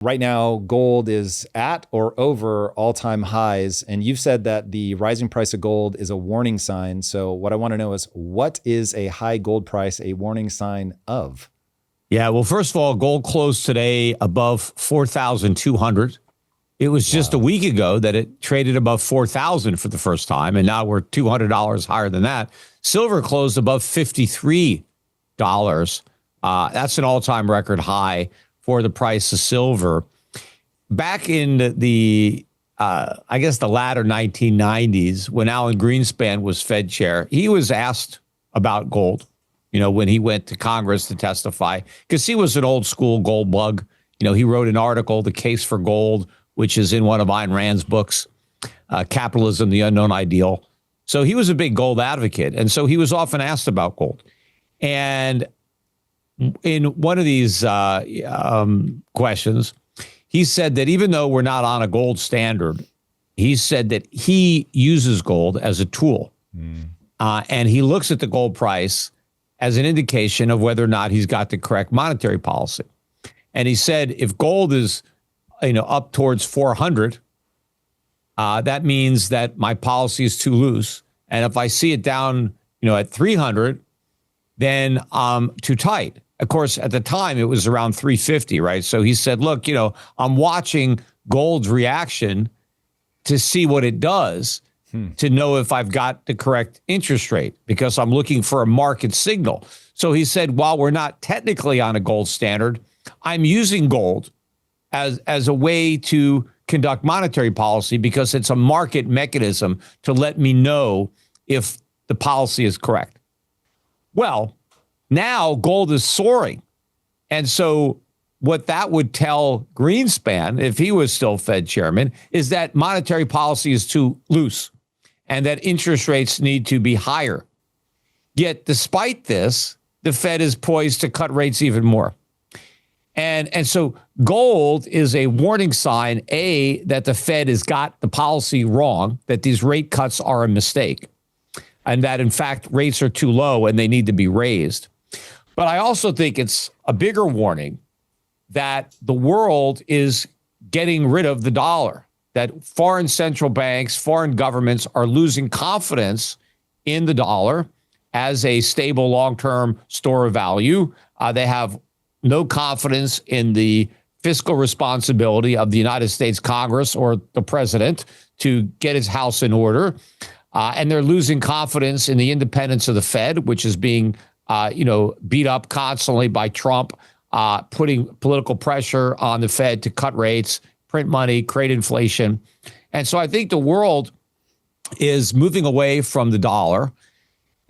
Right now, gold is at or over all-time highs, and you've said that the rising price of gold is a warning sign. So what I want to know is, what is a high gold price a warning sign of? Yeah, well, first of all, gold closed today above 4,200. It was just a week ago that it traded above 4,000 for the first time, and now we're $200 higher than that. Silver closed above $53. That's an all-time record high for the price of silver. Back in the I guess the latter 1990s, when Alan Greenspan was Fed chair, he was asked about gold, when he went to Congress to testify, because he was an old school gold bug. He wrote an article, The Case for Gold, which is in one of Ayn Rand's books, Capitalism, the Unknown Ideal. So he was a big gold advocate. And so he was often asked about gold. And in one of these questions, he said that even though we're not on a gold standard, he said that he uses gold as a tool. And he looks at the gold price as an indication of whether or not he's got the correct monetary policy. And he said, if gold is, up towards 400, that means that my policy is too loose. And if I see it down, at 300, then I'm too tight. Of course, at the time, it was around 350, right? So he said, look, I'm watching gold's reaction to see what it does to know if I've got the correct interest rate, because I'm looking for a market signal. So he said, while we're not technically on a gold standard, I'm using gold as a way to conduct monetary policy, because it's a market mechanism to let me know if the policy is correct. Well, now gold is soaring. And so what that would tell Greenspan, if he was still Fed chairman, is that monetary policy is too loose and that interest rates need to be higher. Yet, despite this, the Fed is poised to cut rates even more. And so gold is a warning sign, A, that the Fed has got the policy wrong, that these rate cuts are a mistake, and that, in fact, rates are too low and they need to be raised. But I also think it's a bigger warning that the world is getting rid of the dollar, that foreign central banks, foreign governments are losing confidence in the dollar as a stable long-term store of value. They have no confidence in the fiscal responsibility of the United States Congress or the president to get his house in order. And they're losing confidence in the independence of the Fed, which is being beat up constantly by Trump, putting political pressure on the Fed to cut rates, print money, create inflation. And so I think the world is moving away from the dollar.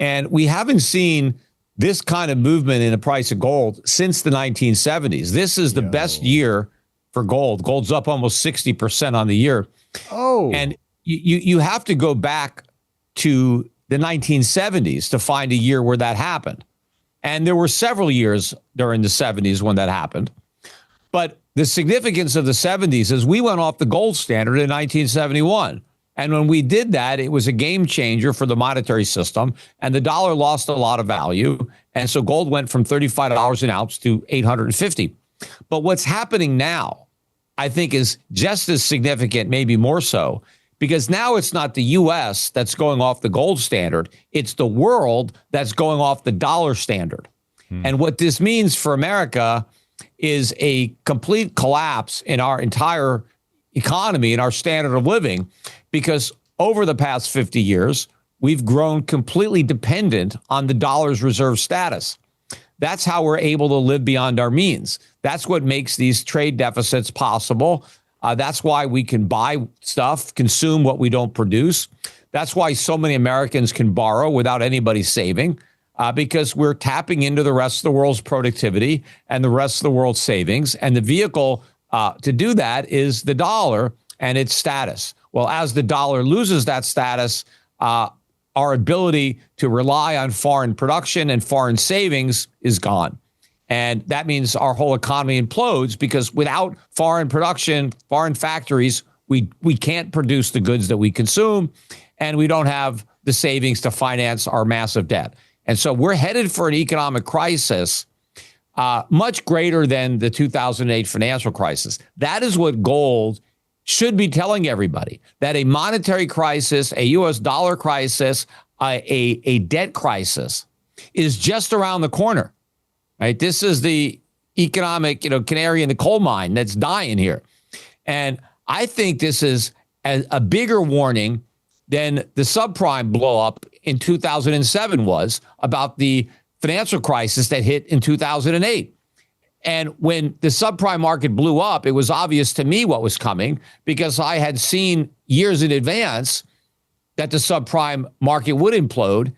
And we haven't seen this kind of movement in the price of gold since the 1970s. This is the best year for gold. Gold's up almost 60% on the year. Oh. And you have to go back to the 1970s to find a year where that happened. And there were several years during the 70s when that happened. But the significance of the 70s is we went off the gold standard in 1971. And when we did that, it was a game changer for the monetary system, and the dollar lost a lot of value. And so gold went from $35 an ounce to $850. But what's happening now, I think, is just as significant, maybe more so, because now it's not the U.S. that's going off the gold standard. It's the world that's going off the dollar standard. And what this means for America is a complete collapse in our entire economy and our standard of living, because over the past 50 years, we've grown completely dependent on the dollar's reserve status. That's how we're able to live beyond our means. That's what makes these trade deficits possible. That's why we can buy stuff, consume what we don't produce. That's why so many Americans can borrow without anybody saving, because we're tapping into the rest of the world's productivity and the rest of the world's savings. And the vehicle to do that is the dollar and its status. Well, as the dollar loses that status, our ability to rely on foreign production and foreign savings is gone. And that means our whole economy implodes, because without foreign production, foreign factories, we can't produce the goods that we consume, and we don't have the savings to finance our massive debt. And so we're headed for an economic crisis much greater than the 2008 financial crisis. That is what gold should be telling everybody, that a monetary crisis, a U.S. dollar crisis, a debt crisis is just around the corner, right? This is the economic, canary in the coal mine that's dying here. And I think this is a bigger warning than the subprime blow up in 2007 was about the financial crisis that hit in 2008. And when the subprime market blew up, it was obvious to me what was coming because I had seen years in advance that the subprime market would implode.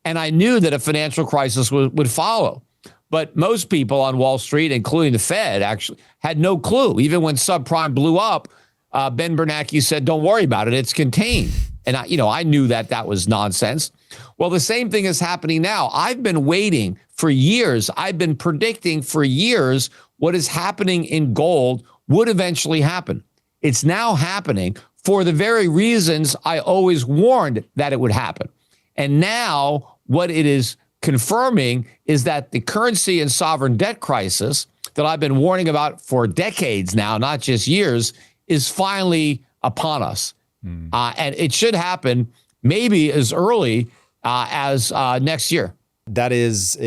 And I knew that a financial crisis would follow. But most people on Wall Street, including the Fed, actually had no clue. Even when subprime blew up, Ben Bernanke said, don't worry about it. It's contained. And I knew that was nonsense. Well, the same thing is happening now. I've been waiting for years. I've been predicting for years what is happening in gold would eventually happen. It's now happening for the very reasons I always warned that it would happen. And now what it is confirming is that the currency and sovereign debt crisis that I've been warning about for decades now, not just years, is finally upon us. And it should happen maybe as early as next year. That is,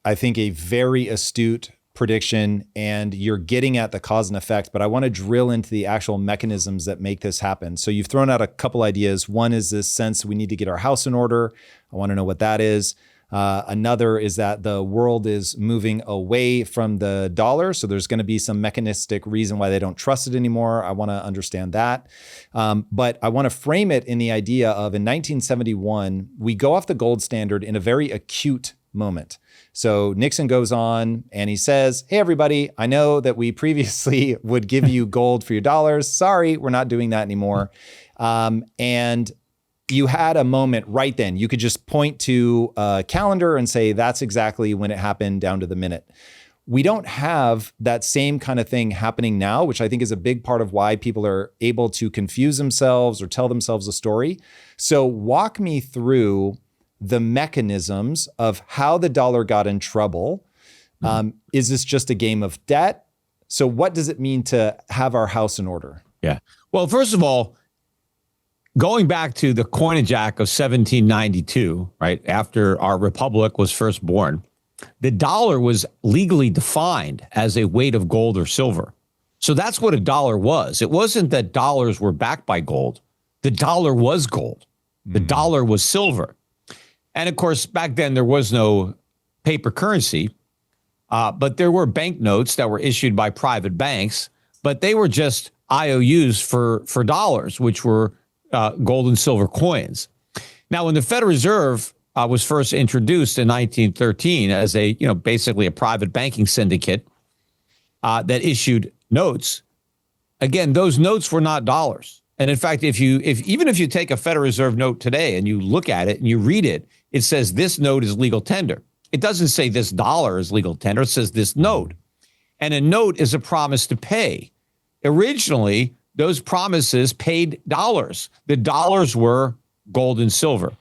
I think, a very astute prediction, and you're getting at the cause and effect, but I want to drill into the actual mechanisms that make this happen. So you've thrown out a couple ideas. One is this sense we need to get our house in order. I want to know what that is. Another is that the world is moving away from the dollar. So there's going to be some mechanistic reason why they don't trust it anymore. I want to understand that. But I want to frame it in the idea of in 1971, we go off the gold standard in a very acute moment. So Nixon goes on and he says, hey, everybody, I know that we previously would give you gold for your dollars. Sorry, we're not doing that anymore. And you had a moment right then. You could just point to a calendar and say, that's exactly when it happened down to the minute. We don't have that same kind of thing happening now, which I think is a big part of why people are able to confuse themselves or tell themselves a story. So walk me through the mechanisms of how the dollar got in trouble. Is this just a game of debt? So what does it mean to have our house in order? Yeah. Well, first of all, going back to the Coinage Act of 1792, right, after our republic was first born, the dollar was legally defined as a weight of gold or silver. So that's what a dollar was. It wasn't that dollars were backed by gold. The dollar was gold. The dollar was silver. And of course, back then there was no paper currency, but there were banknotes that were issued by private banks, but they were just IOUs for dollars, which were gold and silver coins. Now, when the Federal Reserve was first introduced in 1913 as basically a private banking syndicate that issued notes, again, those notes were not dollars. And in fact, even if you take a Federal Reserve note today and you look at it and you read it, it says this note is legal tender. It doesn't say this dollar is legal tender. It says this note. And a note is a promise to pay. Originally, those promises paid dollars. The dollars were gold and silver.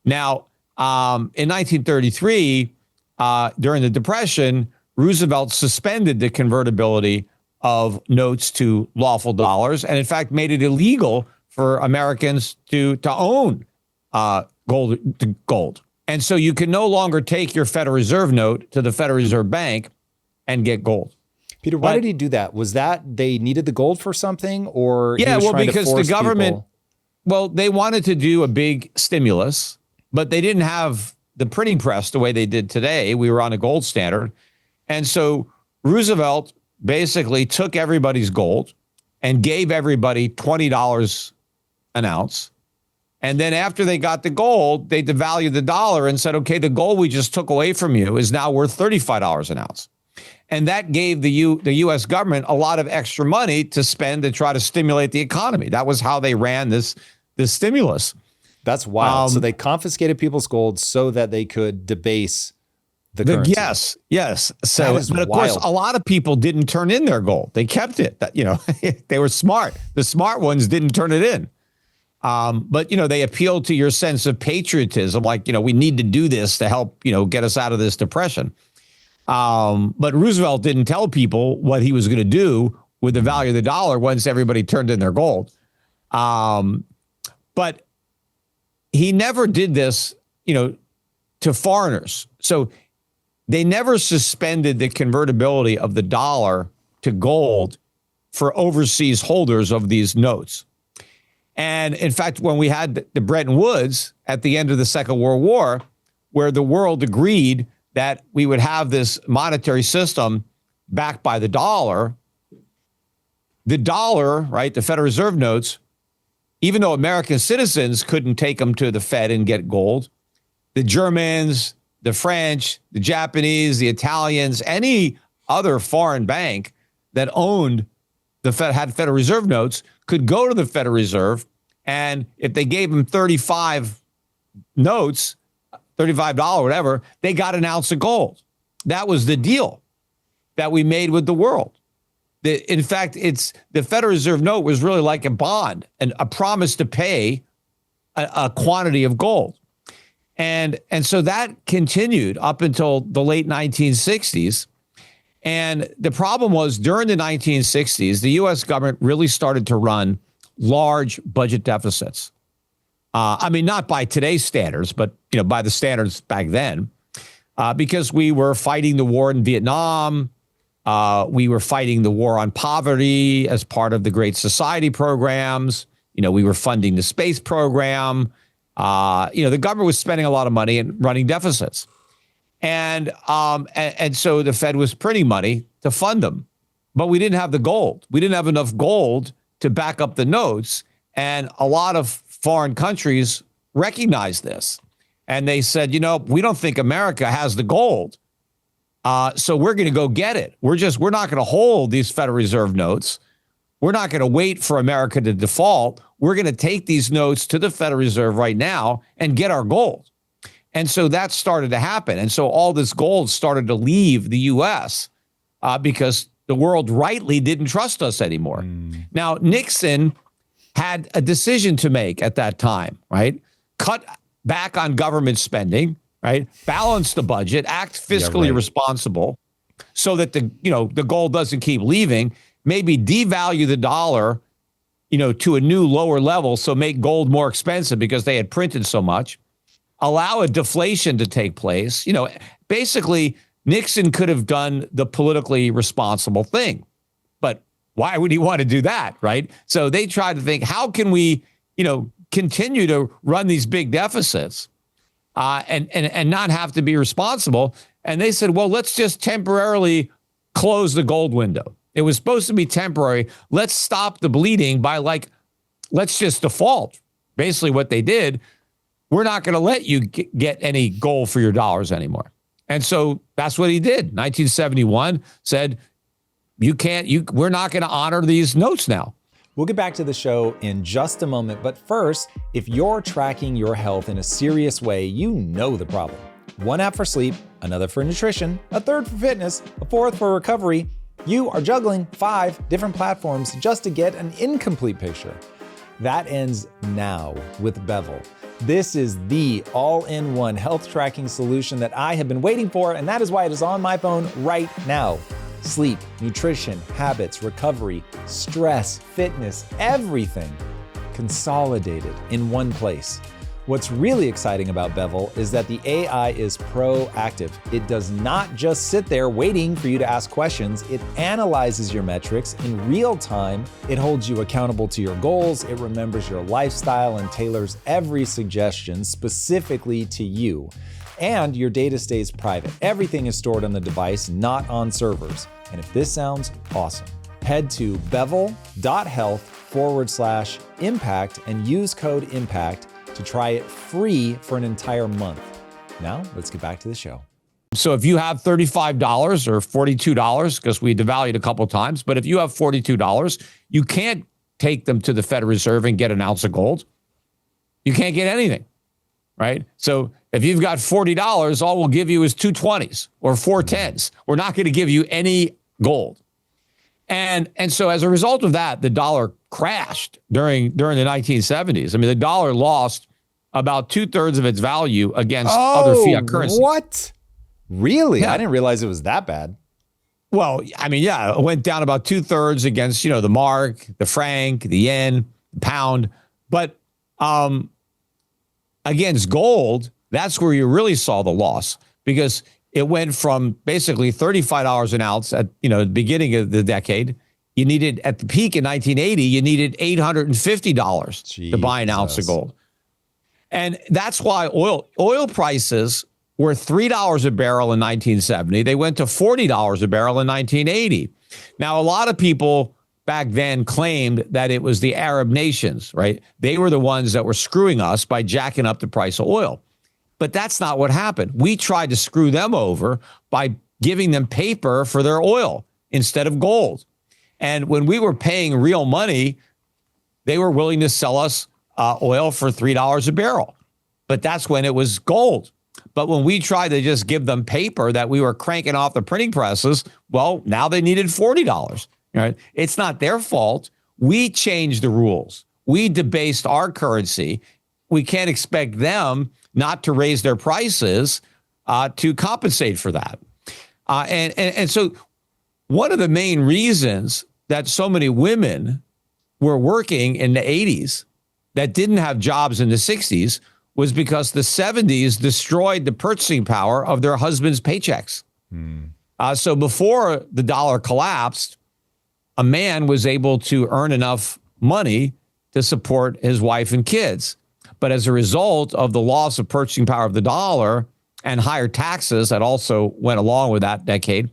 Now, in 1933, during the Depression, Roosevelt suspended the convertibility of notes to lawful dollars, and in fact made it illegal for Americans to own gold. And so you can no longer take your Federal Reserve note to the Federal Reserve Bank and get gold. Peter, why did he do that? Was that they needed the gold for something, or yeah, well, because the government, they wanted to do a big stimulus, but they didn't have the printing press the way they did today. We were on a gold standard. And so Roosevelt basically took everybody's gold and gave everybody $20 an ounce. And then after they got the gold, they devalued the dollar and said, okay, the gold we just took away from you is now worth $35 an ounce. And that gave the U.S. government a lot of extra money to spend to try to stimulate the economy. That was how they ran this stimulus. That's wild. So they confiscated people's gold so that they could debase the currency. Yes. So, but of course, a lot of people didn't turn in their gold. They kept it. They were smart. The smart ones didn't turn it in. But they appealed to your sense of patriotism. Like, we need to do this to help, get us out of this depression. But Roosevelt didn't tell people what he was going to do with the value of the dollar once everybody turned in their gold. But he never did this, to foreigners. So they never suspended the convertibility of the dollar to gold for overseas holders of these notes. And in fact, when we had the Bretton Woods at the end of the Second World War, where the world agreed that we would have this monetary system backed by the dollar, right, the Federal Reserve notes, even though American citizens couldn't take them to the Fed and get gold, the Germans, the French, the Japanese, the Italians, any other foreign bank that owned the Fed, had Federal Reserve notes, could go to the Federal Reserve, and if they gave them 35 notes, $35, whatever, they got an ounce of gold. That was the deal that we made with the world. In fact, the Federal Reserve note was really like a bond and a promise to pay a quantity of gold. And so that continued up until the late 1960s. And the problem was during the 1960s, the U.S. government really started to run large budget deficits. I mean, not by today's standards, but by the standards back then, because we were fighting the war in Vietnam. We were fighting the war on poverty as part of the Great Society programs. We were funding the space program. The government was spending a lot of money and running deficits. And so the Fed was printing money to fund them. But we didn't have the gold. We didn't have enough gold to back up the notes. And a lot of foreign countries recognized this. And they said, we don't think America has the gold. So we're going to go get it. We're not going to hold these Federal Reserve notes. We're not going to wait for America to default. We're going to take these notes to the Federal Reserve right now and get our gold. And so that started to happen. And so all this gold started to leave the U.S. Because the world rightly didn't trust us anymore. Now, Nixon had a decision to make at that time, right? Cut back on government spending, right? Balance the budget, act fiscally responsible so that the gold doesn't keep leaving, maybe devalue the dollar, to a new lower level. So make gold more expensive because they had printed so much, allow a deflation to take place. Basically Nixon could have done the politically responsible thing, but why would he want to do that? Right. So they tried to think, how can we, continue to run these big deficits and not have to be responsible? And they said, well, let's just temporarily close the gold window. It was supposed to be temporary. Let's stop the bleeding by let's just default. Basically what they did, we're not going to let you get any gold for your dollars anymore. And so that's what he did. 1971 said, we're not going to honor these notes now. We'll get back to the show in just a moment, but first, if you're tracking your health in a serious way, you know the problem. One app for sleep, another for nutrition, a third for fitness, a fourth for recovery. You are juggling 5 different platforms just to get an incomplete picture. That ends now with Bevel. This is the all-in-one health tracking solution that I have been waiting for, and that is why it is on my phone right now. Sleep, nutrition, habits, recovery, stress, fitness, everything consolidated in one place. What's really exciting about Bevel is that the AI is proactive. It does not just sit there waiting for you to ask questions. It analyzes your metrics in real time. It holds you accountable to your goals. It remembers your lifestyle and tailors every suggestion specifically to you. And your data stays private. Everything is stored on the device, not on servers. And if this sounds awesome, head to bevel.health/impact and use code IMPACT to try it free for an entire month. Now, let's get back to the show. So if you have $35 or $42, because we devalued a couple times, but if you have $42, you can't take them to the Federal Reserve and get an ounce of gold. You can't get anything, right? So if you've got $40, all we'll give you is 220s or 410s. We're not going to give you any gold. And so as a result of that, the dollar crashed during the 1970s. I mean, the dollar lost about 2/3 of its value against other fiat currencies. What? Really? Yeah. I didn't realize it was that bad. Well, I mean, yeah, it went down about 2/3 against, the mark, the franc, the yen, the pound. But against gold, that's where you really saw the loss, because it went from basically $35 an ounce at, the beginning of the decade. You needed, at the peak in 1980, you needed $850 to buy an ounce of gold. And that's why oil prices were $3 a barrel in 1970. They went to $40 a barrel in 1980. Now, a lot of people back then claimed that it was the Arab nations, right? They were the ones that were screwing us by jacking up the price of oil. But that's not what happened. We tried to screw them over by giving them paper for their oil instead of gold. And when we were paying real money, they were willing to sell us oil for $3 a barrel. But that's when it was gold. But when we tried to just give them paper that we were cranking off the printing presses, well, now they needed $40. Right? It's not their fault. We changed the rules. We debased our currency. We can't expect them not to raise their prices to compensate for that. And so one of the main reasons that so many women were working in the 80s that didn't have jobs in the 60s was because the 70s destroyed the purchasing power of their husbands' paychecks. So before the dollar collapsed, a man was able to earn enough money to support his wife and kids. But as a result of the loss of purchasing power of the dollar and higher taxes that also went along with that decade,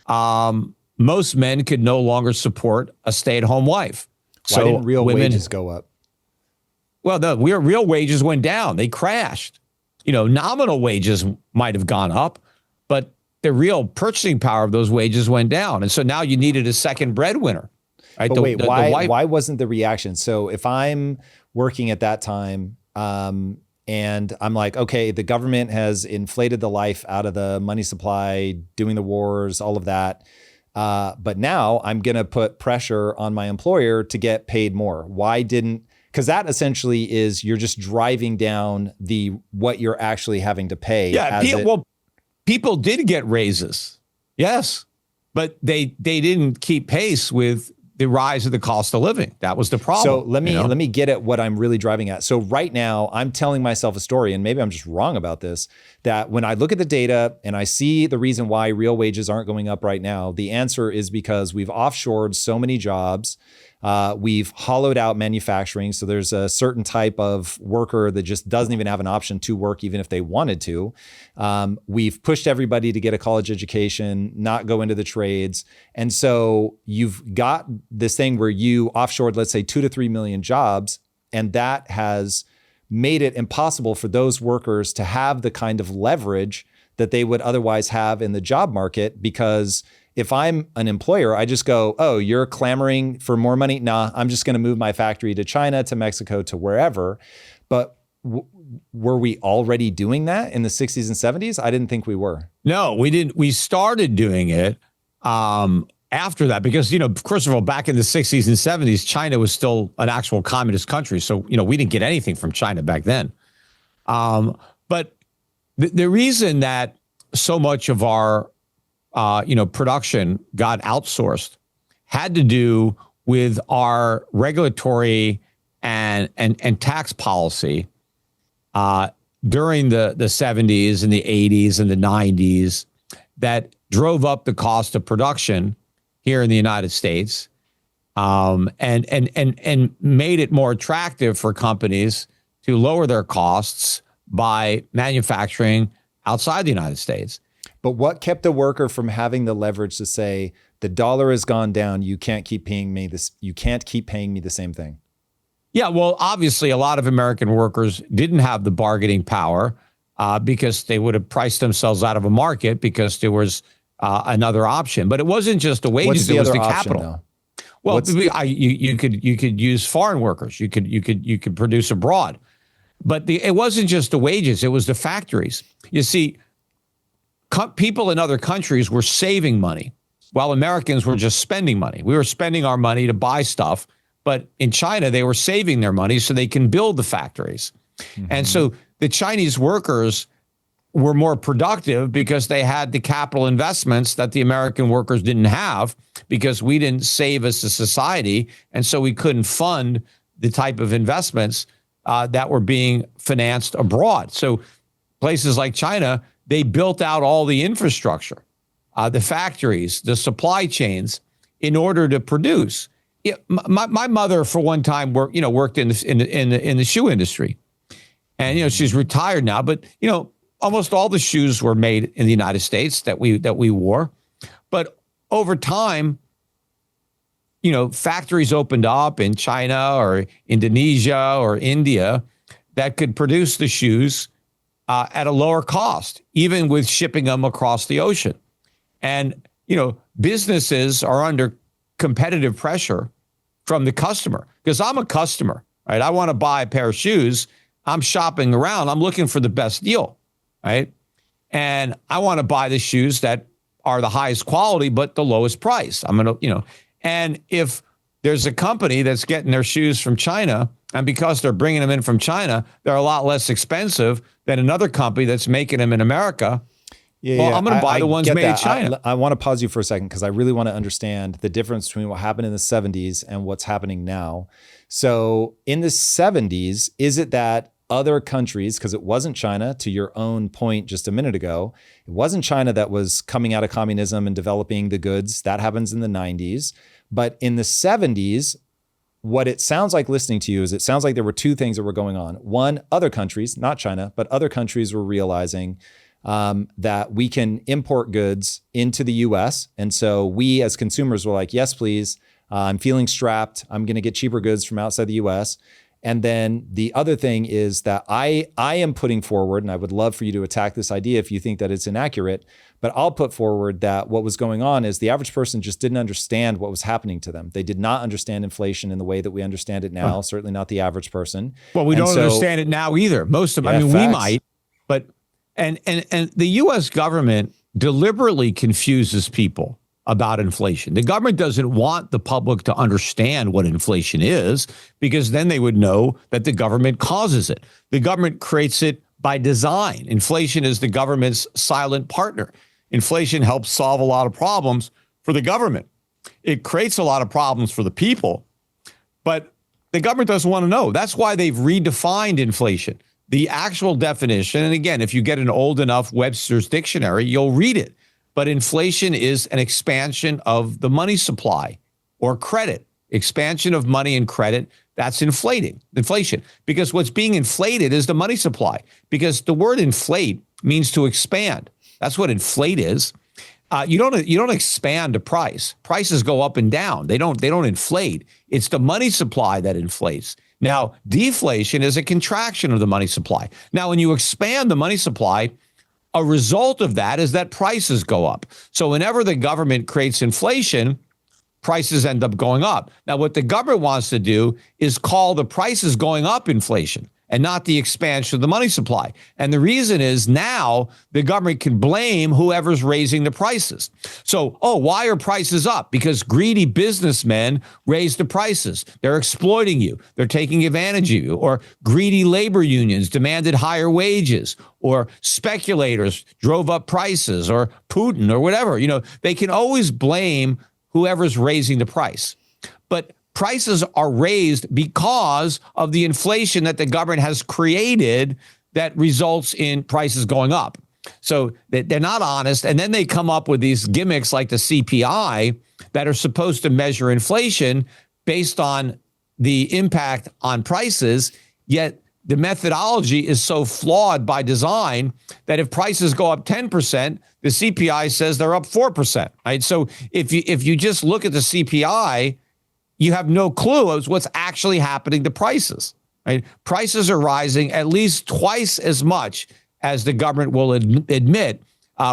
most men could no longer support a stay-at-home wife. Why didn't real wages go up? Well, the real wages went down. They crashed. Nominal wages might have gone up, but the real purchasing power of those wages went down. And so now you needed a second breadwinner. Right? But wait, why wasn't the reaction? So if I'm working at that time and I'm like, okay, the government has inflated the life out of the money supply, doing the wars, all of that. But now I'm going to put pressure on my employer to get paid more. Because that essentially is you're just driving down what you're actually having to pay. Yeah, people did get raises, yes, but they didn't keep pace with the rise of the cost of living. That was the problem. So let me get at what I'm really driving at. So right now I'm telling myself a story, and maybe I'm just wrong about this, that when I look at the data and I see the reason why real wages aren't going up right now, the answer is because we've offshored so many jobs. We've hollowed out manufacturing. So there's a certain type of worker that just doesn't even have an option to work, even if they wanted to. We've pushed everybody to get a college education, not go into the trades. And so you've got this thing where you offshored, let's say 2 to 3 million jobs. And that has made it impossible for those workers to have the kind of leverage that they would otherwise have in the job market, because if I'm an employer, I just go, oh, you're clamoring for more money? Nah, I'm just going to move my factory to China, to Mexico, to wherever. But were we already doing that in the 60s and 70s? I didn't think we were. No, we didn't. We started doing it after that because, first of all, back in the 60s and 70s, China was still an actual communist country. So, we didn't get anything from China back then. But the reason that so much of our production got outsourced had to do with our regulatory and tax policy during the 70s and the 80s and the 90s that drove up the cost of production here in the United States and made it more attractive for companies to lower their costs by manufacturing outside the United States. But what kept the worker from having the leverage to say, the dollar has gone down, you can't keep paying me this, you can't keep paying me the same thing? Yeah, well, obviously, a lot of American workers didn't have the bargaining power because they would have priced themselves out of a market because there was another option. But it wasn't just the wages; it was the capital. Though? Well, you could use foreign workers. You could produce abroad, but it wasn't just the wages; it was the factories. You see, people in other countries were saving money, while Americans were just spending money. We were spending our money to buy stuff. But in China, they were saving their money so they can build the factories. Mm-hmm. And so the Chinese workers were more productive because they had the capital investments that the American workers didn't have, because we didn't save as a society. And so we couldn't fund the type of investments that were being financed abroad. So places like China, they built out all the infrastructure, the factories, the supply chains in order to produce. My mother, for one time, worked in the shoe industry. And, she's retired now, but, almost all the shoes were made in the United States that we wore. But over time, factories opened up in China or Indonesia or India that could produce the shoes at a lower cost, even with shipping them across the ocean. And, businesses are under competitive pressure from the customer, because I'm a customer, right? I want to buy a pair of shoes. I'm shopping around. I'm looking for the best deal, right? And I want to buy the shoes that are the highest quality, but the lowest price. I'm going to, and if there's a company that's getting their shoes from China, and because they're bringing them in from China, they're a lot less expensive than another company that's making them in America. I'm going to buy the ones made in China. I want to pause you for a second, because I really want to understand the difference between what happened in the 70s and what's happening now. So in the 70s, is it that other countries, because it wasn't China, to your own point just a minute ago, it wasn't China that was coming out of communism and developing the goods. That happens in the 90s. But in the 70s, what it sounds like listening to you is it sounds like there were two things that were going on. One, other countries, not China, but other countries were realizing that we can import goods into the US. And so we as consumers were like, yes, please. I'm feeling strapped. I'm going to get cheaper goods from outside the US. And then the other thing is that I am putting forward, and I would love for you to attack this idea if you think that it's inaccurate, but I'll put forward that what was going on is the average person just didn't understand what was happening to them. They did not understand inflation in the way that we understand it now, certainly not the average person. Well, we don't understand it now either. Most of them, we might, but, and the US government deliberately confuses people about inflation. The government doesn't want the public to understand what inflation is, because then they would know that the government causes it. The government creates it by design. Inflation is the government's silent partner. Inflation helps solve a lot of problems for the government. It creates a lot of problems for the people, but the government doesn't want to know. That's why they've redefined inflation. The actual definition, and again, if you get an old enough Webster's dictionary, you'll read it. But inflation is an expansion of the money supply or credit. Expansion of money and credit, that's inflation. Because what's being inflated is the money supply. Because the word inflate means to expand. That's what inflate is. You don't expand a price. Prices go up and down. They don't inflate. It's the money supply that inflates. Now, deflation is a contraction of the money supply. Now, when you expand the money supply, a result of that is that prices go up. So whenever the government creates inflation, prices end up going up. Now, what the government wants to do is call the prices going up inflation and not the expansion of the money supply. And the reason is now the government can blame whoever's raising the prices. So, why are prices up? Because greedy businessmen raised the prices. They're exploiting you. They're taking advantage of you. Or greedy labor unions demanded higher wages. Or speculators drove up prices, or Putin, or whatever. They can always blame whoever's raising the price. But prices are raised because of the inflation that the government has created that results in prices going up. So they're not honest. And then they come up with these gimmicks like the CPI that are supposed to measure inflation based on the impact on prices, yet the methodology is so flawed by design that if prices go up 10%, the CPI says they're up 4%, right? So if you just look at the CPI, you have no clue as what's actually happening to prices, right? Prices are rising at least twice as much as the government will admit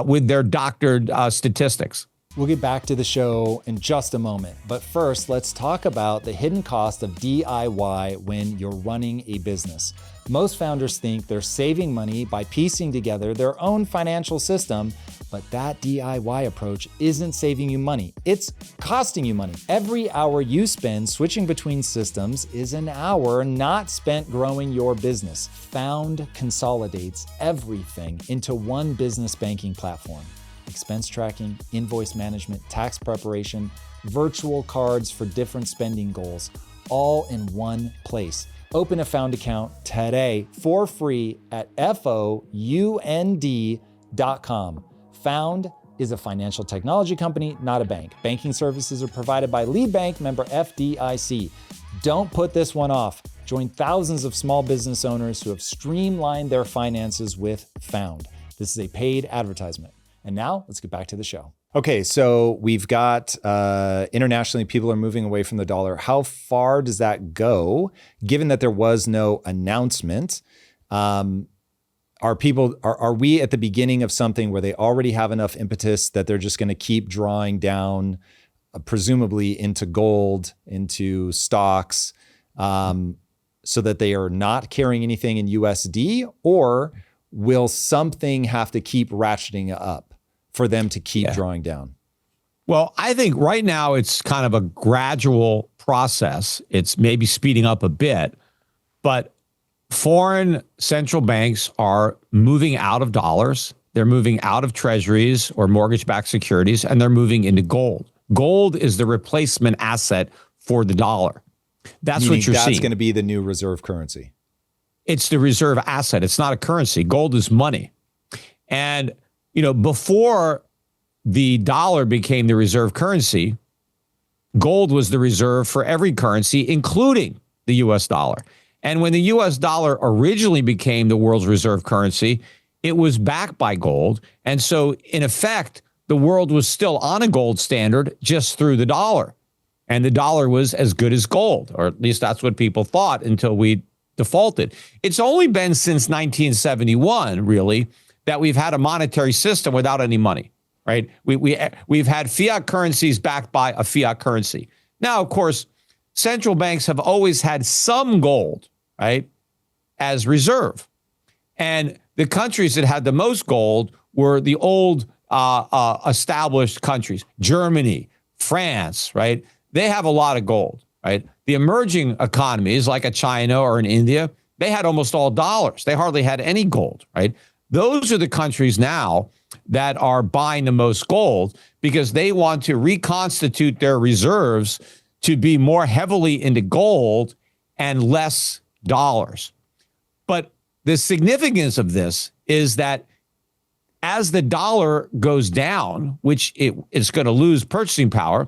with their doctored statistics. We'll get back to the show in just a moment. But first, let's talk about the hidden cost of DIY when you're running a business. Most founders think they're saving money by piecing together their own financial system, But that DIY approach isn't saving you money. It's costing you money. Every hour you spend switching between systems is an hour not spent growing your business. Found consolidates everything into one business banking platform. Expense tracking, invoice management, tax preparation, virtual cards for different spending goals, all in one place. Open a Found account today for free at found.com. Found is a financial technology company, not a bank. Banking services are provided by Lead Bank, member FDIC. Don't put this one off. Join thousands of small business owners who have streamlined their finances with Found. This is a paid advertisement. And now let's get back to the show. Okay, so we've got internationally, people are moving away from the dollar. How far does that go, given that there was no announcement? Are we at the beginning of something where they already have enough impetus that they're just going to keep drawing down, presumably into gold, into stocks, so that they are not carrying anything in USD? Or will something have to keep ratcheting up for them to keep drawing down? Well, I think right now it's kind of a gradual process. It's maybe speeding up a bit, but foreign central banks are moving out of dollars. They're moving out of treasuries or mortgage-backed securities, and they're moving into gold. Gold is the replacement asset for the dollar. That's Meaning what you're seeing. That's going to be the new reserve currency. It's the reserve asset. It's not a currency. Gold is money. And, before the dollar became the reserve currency, gold was the reserve for every currency, including the US dollar. And when the US dollar originally became the world's reserve currency, it was backed by gold. And so, in effect, the world was still on a gold standard just through the dollar. And the dollar was as good as gold, or at least that's what people thought until we defaulted. It's only been since 1971, really, that we've had a monetary system without any money, right? We've had fiat currencies backed by a fiat currency. Now, of course, central banks have always had some gold, right, as reserve. And the countries that had the most gold were the old established countries, Germany, France, right? They have a lot of gold, right? The emerging economies like a China or an India, they had almost all dollars. They hardly had any gold, right? Those are the countries now that are buying the most gold because they want to reconstitute their reserves to be more heavily into gold and less dollars. But the significance of this is that as the dollar goes down, which it's going to lose purchasing power,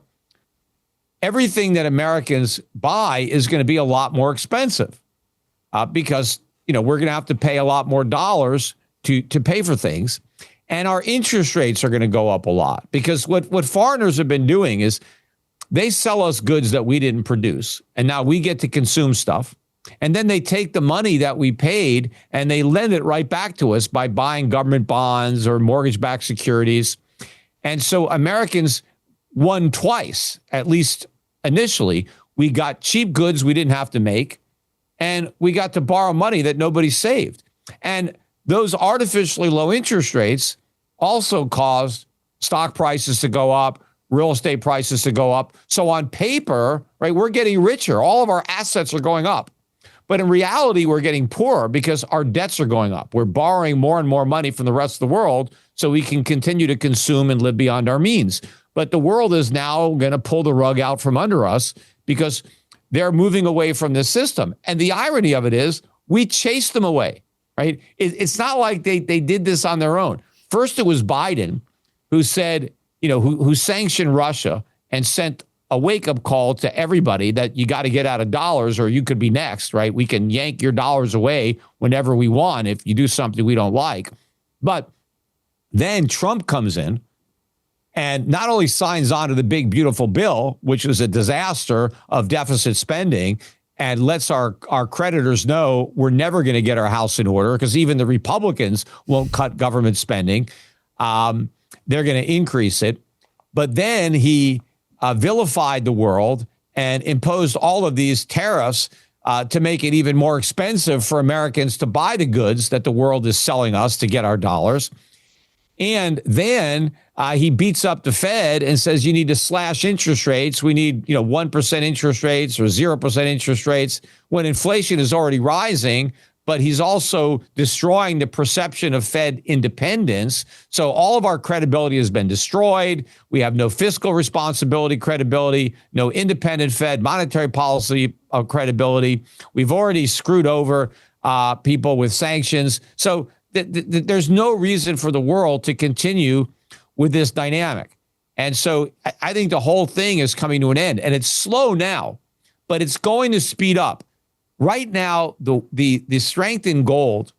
everything that Americans buy is going to be a lot more expensive because, we're going to have to pay a lot more dollars to pay for things. And our interest rates are going to go up a lot because what foreigners have been doing is they sell us goods that we didn't produce. And now we get to consume stuff. And then they take the money that we paid and they lend it right back to us by buying government bonds or mortgage-backed securities. And so Americans won twice, at least initially. We got cheap goods we didn't have to make, and we got to borrow money that nobody saved. And those artificially low interest rates also caused stock prices to go up, real estate prices to go up. So on paper, right, we're getting richer. All of our assets are going up. But in reality, we're getting poorer because our debts are going up. We're borrowing more and more money from the rest of the world so we can continue to consume and live beyond our means. But the world is now going to pull the rug out from under us because they're moving away from this system. And the irony of it is we chased them away, right? It's not like they did this on their own. First, it was Biden who said, who sanctioned Russia and sent a wake-up call to everybody that you got to get out of dollars or you could be next, right? We can yank your dollars away whenever we want if you do something we don't like. But then Trump comes in and not only signs on to the big, beautiful bill, which was a disaster of deficit spending, and lets our creditors know we're never going to get our house in order because even the Republicans won't cut government spending. They're going to increase it. But then he vilified the world and imposed all of these tariffs to make it even more expensive for Americans to buy the goods that the world is selling us to get our dollars. And then he beats up the Fed and says you need to slash interest rates. We need 1% interest rates or 0% interest rates when inflation is already rising. But he's also destroying the perception of Fed independence. So all of our credibility has been destroyed. We have no fiscal responsibility credibility, no independent Fed monetary policy credibility. We've already screwed over people with sanctions. So there's no reason for the world to continue with this dynamic. And so I think the whole thing is coming to an end. And it's slow now, but it's going to speed up. Right now, the strength in gold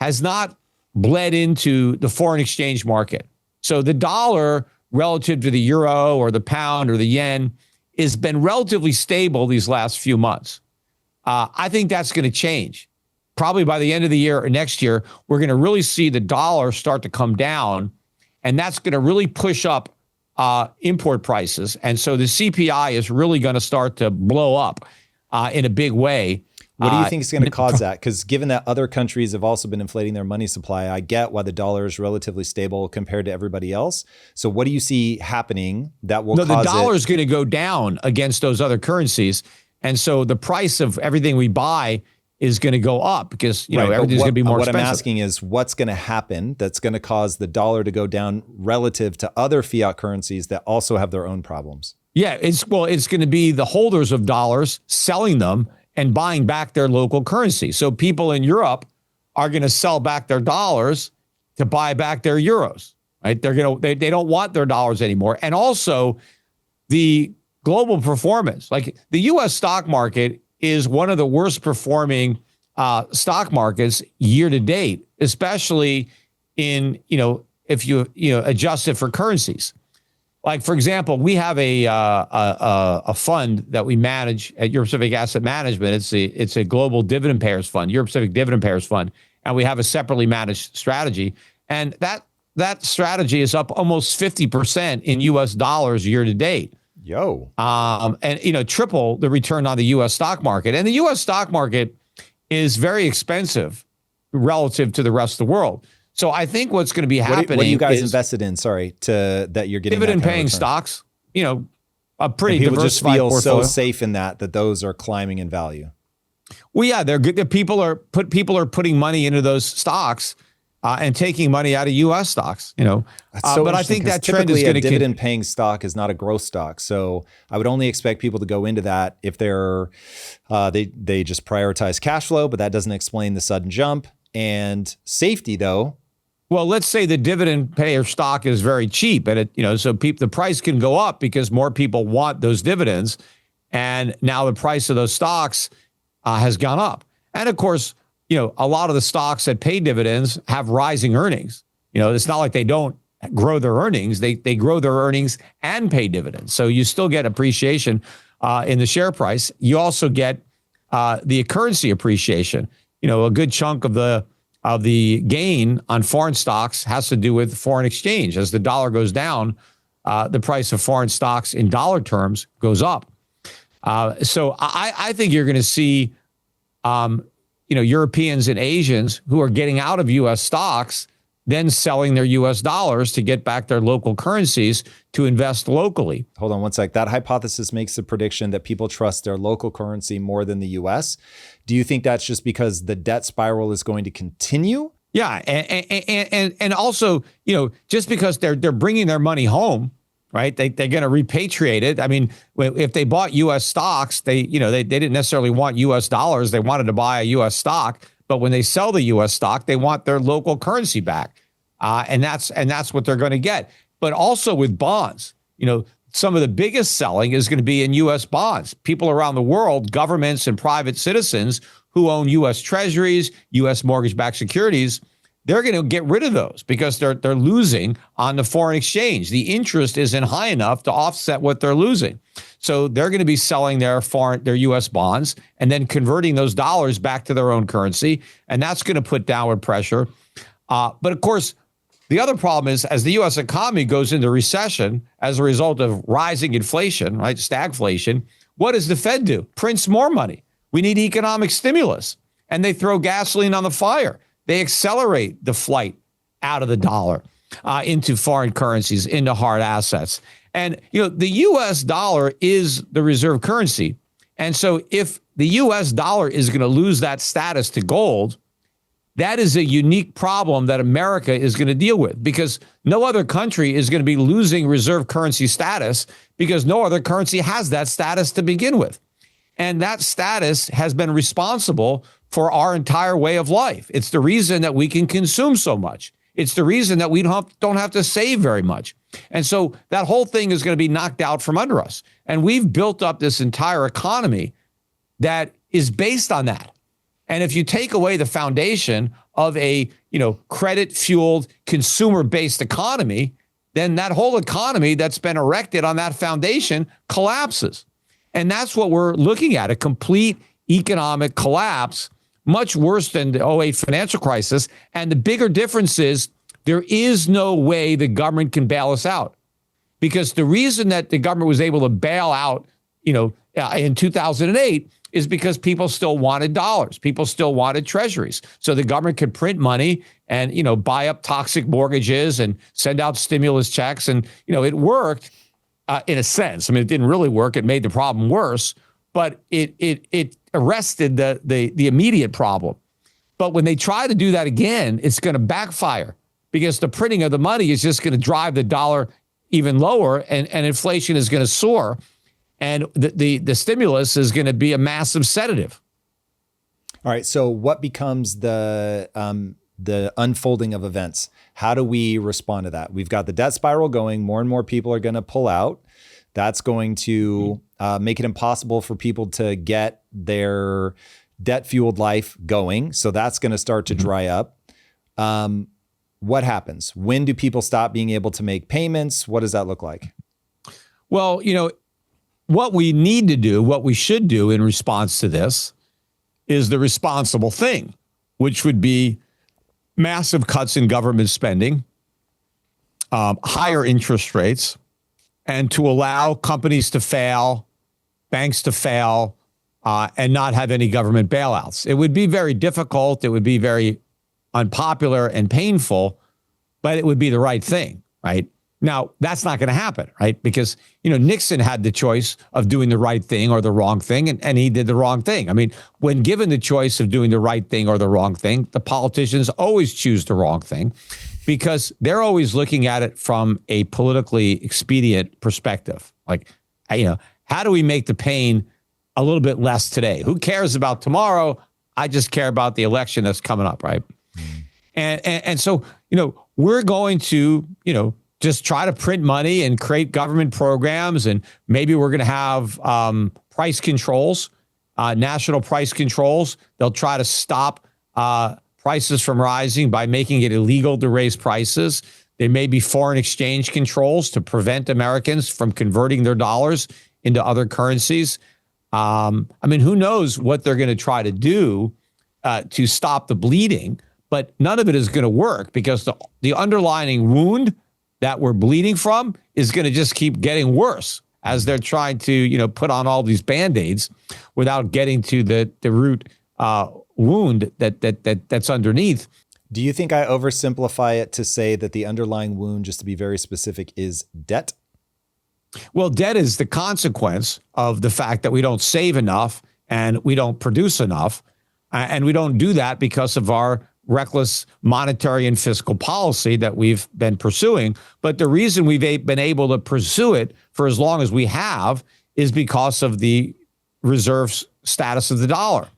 has not bled into the foreign exchange market. So the dollar relative to the euro or the pound or the yen has been relatively stable these last few months. I think that's going to change. Probably by the end of the year or next year, we're going to really see the dollar start to come down, and that's going to really push up import prices. And so the CPI is really going to start to blow up in a big way. What do you think is going to cause that? Because given that other countries have also been inflating their money supply, I get why the dollar is relatively stable compared to everybody else. So what do you see happening that will cause the dollar is going to go down against those other currencies. And so the price of everything we buy is going to go up because everything's going to be more expensive. What I'm asking is what's going to happen that's going to cause the dollar to go down relative to other fiat currencies that also have their own problems? Yeah, it's going to be the holders of dollars selling them and buying back their local currency. So people in Europe are going to sell back their dollars to buy back their euros, right? They don't want their dollars anymore. And also the global performance, like the U.S. stock market is one of the worst performing stock markets year to date, especially in, if you adjust it for currencies. Like, for example, we have a fund that we manage at Europe Pacific Asset Management. It's a global dividend payers fund, Europe Pacific Dividend Payers Fund, and we have a separately managed strategy. And that strategy is up almost 50% in U.S. dollars year to date. And triple the return on the U.S. stock market. And the U.S. stock market is very expensive relative to the rest of the world. So I think what's going to be happening. What are you guys invested in? That you're getting dividend paying stocks. A pretty people diversified just feel portfolio. so safe in that those are climbing in value. Well, yeah, they're good. People are putting money into those stocks and taking money out of U.S. stocks. But I think that trend is going to dividend paying stock is not a growth stock. So I would only expect people to go into that if they're they just prioritize cash flow, but that doesn't explain the sudden jump. And safety, though. Well, let's say the dividend payer stock is very cheap, and the price can go up because more people want those dividends, and now the price of those stocks has gone up. And of course, a lot of the stocks that pay dividends have rising earnings. It's not like they don't grow their earnings; they grow their earnings and pay dividends. So you still get appreciation in the share price. You also get the currency appreciation. A good chunk of the gain on foreign stocks has to do with foreign exchange. As the dollar goes down, the price of foreign stocks in dollar terms goes up. So I think you're going to see, Europeans and Asians who are getting out of U.S. stocks, then selling their U.S. dollars to get back their local currencies to invest locally. Hold on one sec. That hypothesis makes the prediction that people trust their local currency more than the U.S. Do you think that's just because the debt spiral is going to continue? Yeah, and also, just because they're bringing their money home, right? They're going to repatriate it. I mean, if they bought U.S. stocks, they didn't necessarily want U.S. dollars. They wanted to buy a U.S. stock. But when they sell the U.S. stock, they want their local currency back, and that's what they're going to get. But also with bonds, some of the biggest selling is going to be in U.S. bonds. People around the world, governments and private citizens who own U.S. treasuries, U.S. mortgage-backed securities, they're going to get rid of those because they're losing on the foreign exchange. The interest isn't high enough to offset what they're losing. So they're going to be selling their U.S. bonds and then converting those dollars back to their own currency. And that's going to put downward pressure. But of course, the other problem is as the U.S. economy goes into recession as a result of rising inflation, right, stagflation, what does the Fed do? Prints more money. We need economic stimulus. And they throw gasoline on the fire. They accelerate the flight out of the dollar. into foreign currencies, into hard assets. And, the U.S. dollar is the reserve currency. And so if the U.S. dollar is going to lose that status to gold, that is a unique problem that America is going to deal with, because no other country is going to be losing reserve currency status, because no other currency has that status to begin with. And that status has been responsible for our entire way of life. It's the reason that we can consume so much. It's the reason that we don't have to save very much. And so that whole thing is going to be knocked out from under us. And we've built up this entire economy that is based on that. And if you take away the foundation of a, credit-fueled, consumer-based economy, then that whole economy that's been erected on that foundation collapses. And that's what we're looking at, a complete economic collapse, much worse than the '08 financial crisis. And the bigger difference is there is no way the government can bail us out. Because the reason that the government was able to bail out, in 2008 is because people still wanted dollars. People still wanted treasuries. So the government could print money and, buy up toxic mortgages and send out stimulus checks. And, it worked in a sense. I mean, it didn't really work. It made the problem worse, but it arrested the immediate problem. But when they try to do that again, it's going to backfire, because the printing of the money is just going to drive the dollar even lower, and inflation is going to soar. And the stimulus is going to be a massive sedative. All right. So what becomes the unfolding of events? How do we respond to that? We've got the debt spiral going. More and more people are going to pull out. That's going to make it impossible for people to get their debt-fueled life going. So that's going to start to dry up. What happens? When do people stop being able to make payments? What does that look like? Well, what we need to do, what we should do in response to this, is the responsible thing, which would be massive cuts in government spending, higher interest rates, and to allow companies to fail, banks to fail, and not have any government bailouts. It would be very difficult. It would be very unpopular and painful, but it would be the right thing, right? Now, that's not going to happen, right? Because, Nixon had the choice of doing the right thing or the wrong thing, and he did the wrong thing. I mean, when given the choice of doing the right thing or the wrong thing, the politicians always choose the wrong thing, because they're always looking at it from a politically expedient perspective. Like, how do we make the pain a little bit less today? Who cares about tomorrow? I just care about the election that's coming up, right? And so, we're going to, just try to print money and create government programs. And maybe we're going to have price controls, national price controls. They'll try to stop prices from rising by making it illegal to raise prices. There may be foreign exchange controls to prevent Americans from converting their dollars into other currencies. Who knows what they're going to try to do to stop the bleeding, but none of it is going to work, because the underlying wound that we're bleeding from is going to just keep getting worse as they're trying to, put on all these Band-Aids without getting to the root wound that's underneath. Do you think I oversimplify it to say that the underlying wound, just to be very specific, is debt? Well, debt is the consequence of the fact that we don't save enough and we don't produce enough. And we don't do that because of our reckless monetary and fiscal policy that we've been pursuing. But the reason we've been able to pursue it for as long as we have is because of the reserve status of the dollar.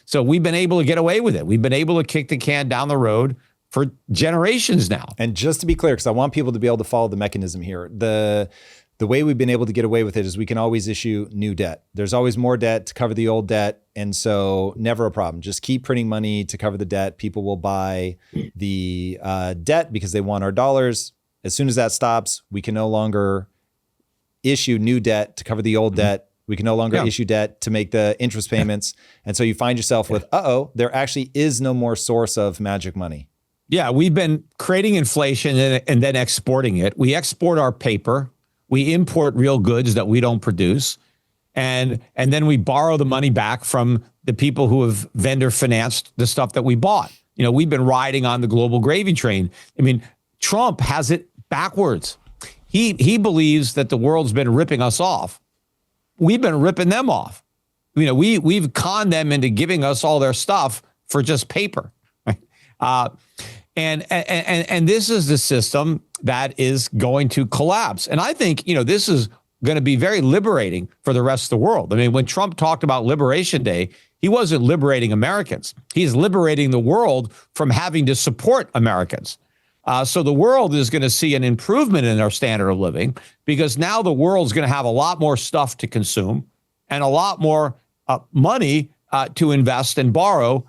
So we've been able to get away with it. We've been able to kick the can down the road for generations now. And just to be clear, because I want people to be able to follow the mechanism here, the way we've been able to get away with it is we can always issue new debt. There's always more debt to cover the old debt. And so never a problem. Just keep printing money to cover the debt. People will buy the debt because they want our dollars. As soon as that stops, we can no longer issue new debt to cover the old debt. We can no longer issue debt to make the interest payments. And so you find yourself with, there actually is no more source of magic money. Yeah, we've been creating inflation and then exporting it. We export our paper. We import real goods that we don't produce. And then we borrow the money back from the people who have vendor financed the stuff that we bought. We've been riding on the global gravy train. I mean, Trump has it backwards. He believes that the world's been ripping us off. We've been ripping them off. We've conned them into giving us all their stuff for just paper. And this is the system that is going to collapse. And I think, this is going to be very liberating for the rest of the world. I mean, when Trump talked about Liberation Day, he wasn't liberating Americans. He's liberating the world from having to support Americans. So the world is going to see an improvement in their standard of living because now the world's going to have a lot more stuff to consume and a lot more money to invest and borrow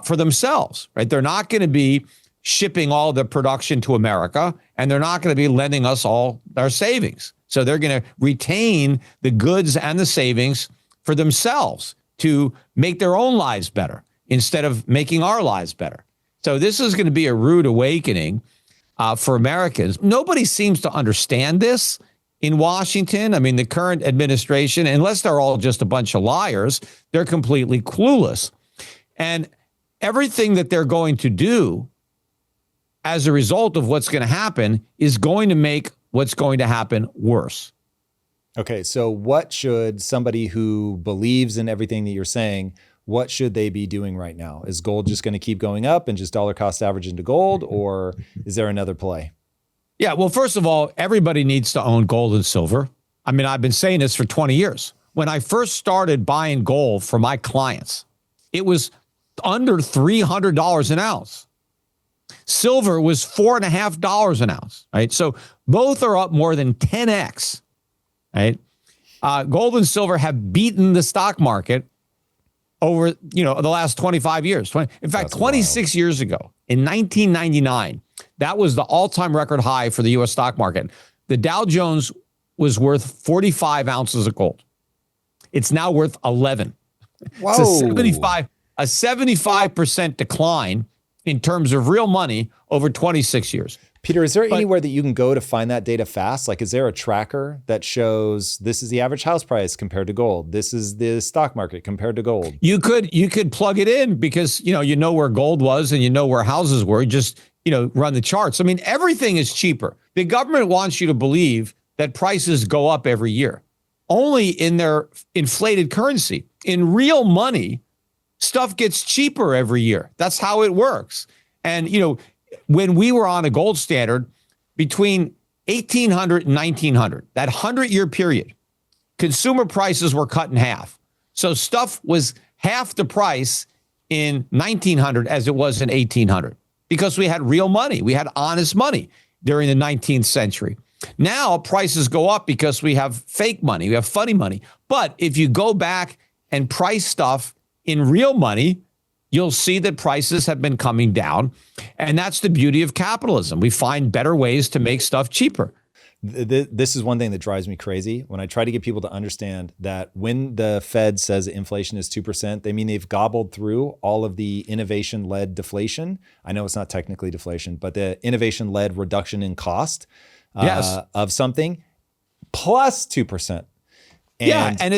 for themselves, right? They're not going to be shipping all the production to America, and they're not going to be lending us all their savings. So they're going to retain the goods and the savings for themselves to make their own lives better instead of making our lives better. So this is going to be a rude awakening for Americans. Nobody seems to understand this in Washington. I mean, the current administration, unless they're all just a bunch of liars, they're completely clueless. And everything that they're going to do as a result of what's going to happen is going to make what's going to happen worse. Okay, so what should somebody who believes in everything that you're saying, what should they be doing right now? Is gold just going to keep going up and just dollar cost average into gold, or is there another play? Yeah, well, first of all, everybody needs to own gold and silver. I mean, I've been saying this for 20 years. When I first started buying gold for my clients, it was under $300 an ounce. Silver was $4.50 an ounce, right? So both are up more than 10x, right? Gold and silver have beaten the stock market over, the last 25 years. In fact, 26 years ago, in 1999, that was the all-time record high for the U.S. stock market. The Dow Jones was worth 45 ounces of gold. It's now worth 11. Whoa. It's a 75% decline in terms of real money over 26 years. Peter, is there anywhere that you can go to find that data fast? Like, is there a tracker that shows this is the average house price compared to gold? This is the stock market compared to gold. You could plug it in because, you know where gold was and you know where houses were. Just, run the charts. I mean, everything is cheaper. The government wants you to believe that prices go up every year, only in their inflated currency. In real money, stuff gets cheaper every year. That's how it works. And, when we were on a gold standard between 1800 and 1900, that 100-year period, consumer prices were cut in half. So stuff was half the price in 1900 as it was in 1800 because we had real money. We had honest money during the 19th century. Now prices go up because we have fake money. We have funny money. But if you go back and price stuff in real money, you'll see that prices have been coming down. And that's the beauty of capitalism. We find better ways to make stuff cheaper. This is one thing that drives me crazy when I try to get people to understand that when the Fed says inflation is 2%, they mean they've gobbled through all of the innovation-led deflation. I know it's not technically deflation, but the innovation-led reduction in cost of something plus 2%. And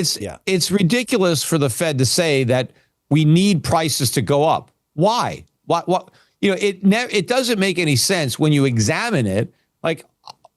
it's ridiculous for the Fed to say that we need prices to go up. Why? What? It doesn't make any sense when you examine it. Like,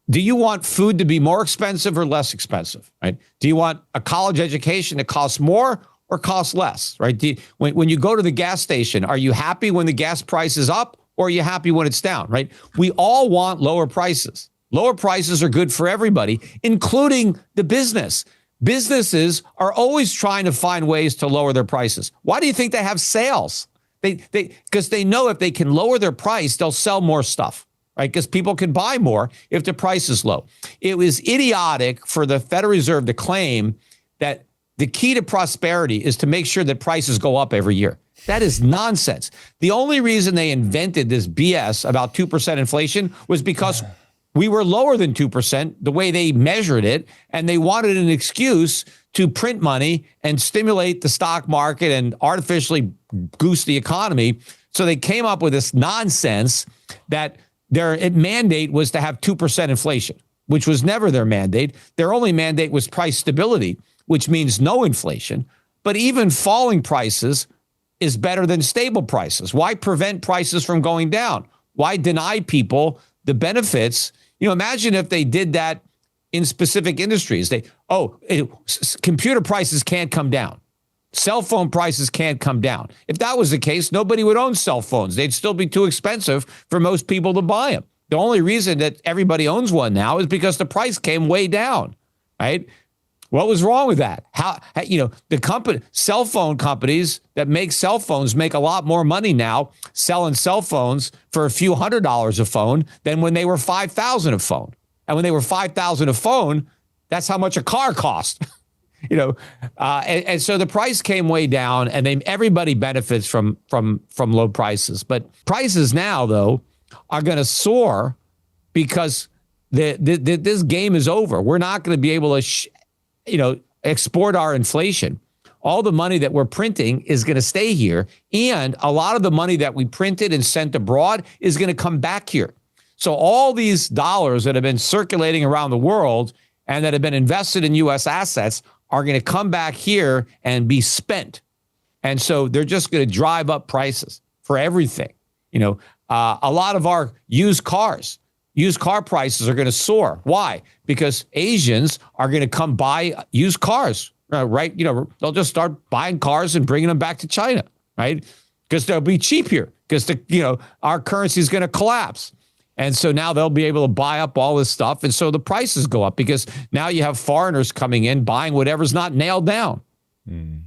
do you want food to be more expensive or less expensive? Right? Do you want a college education that costs more or costs less? Right? When you go to the gas station, are you happy when the gas price is up or are you happy when it's down? Right? We all want lower prices. Lower prices are good for everybody, including the business. Businesses are always trying to find ways to lower their prices. Why do you think they have sales? Because they know if they can lower their price, they'll sell more stuff, right? Because people can buy more if the price is low. It was idiotic for the Federal Reserve to claim that the key to prosperity is to make sure that prices go up every year. That is nonsense. The only reason they invented this BS about 2% inflation was because we were lower than 2%, the way they measured it, and they wanted an excuse to print money and stimulate the stock market and artificially goose the economy. So they came up with this nonsense that their mandate was to have 2% inflation, which was never their mandate. Their only mandate was price stability, which means no inflation. But even falling prices is better than stable prices. Why prevent prices from going down? Why deny people the benefits. Imagine if they did that in specific industries. Computer prices can't come down. Cell phone prices can't come down. If that was the case, nobody would own cell phones. They'd still be too expensive for most people to buy them. The only reason that everybody owns one now is because the price came way down, right? What was wrong with that? Cell phone companies that make cell phones make a lot more money now selling cell phones for a few $100s a phone than when they were $5,000 a phone. And when they were $5,000 a phone, that's how much a car cost. And so the price came way down, and everybody benefits from low prices. But prices now, though, are going to soar because this game is over. We're not going to be able to, export our inflation. All the money that we're printing is going to stay here, and a lot of the money that we printed and sent abroad is going to come back here. So all these dollars that have been circulating around the world and that have been invested in U.S. assets are going to come back here and be spent. And so they're just going to drive up prices for everything. A lot of our used car prices are going to soar. Why? Because Asians are going to come buy used cars, right? They'll just start buying cars and bringing them back to China, right? Because they'll be cheap here because our currency is going to collapse. And so now they'll be able to buy up all this stuff. And so the prices go up because now you have foreigners coming in, buying whatever's not nailed down. Mm.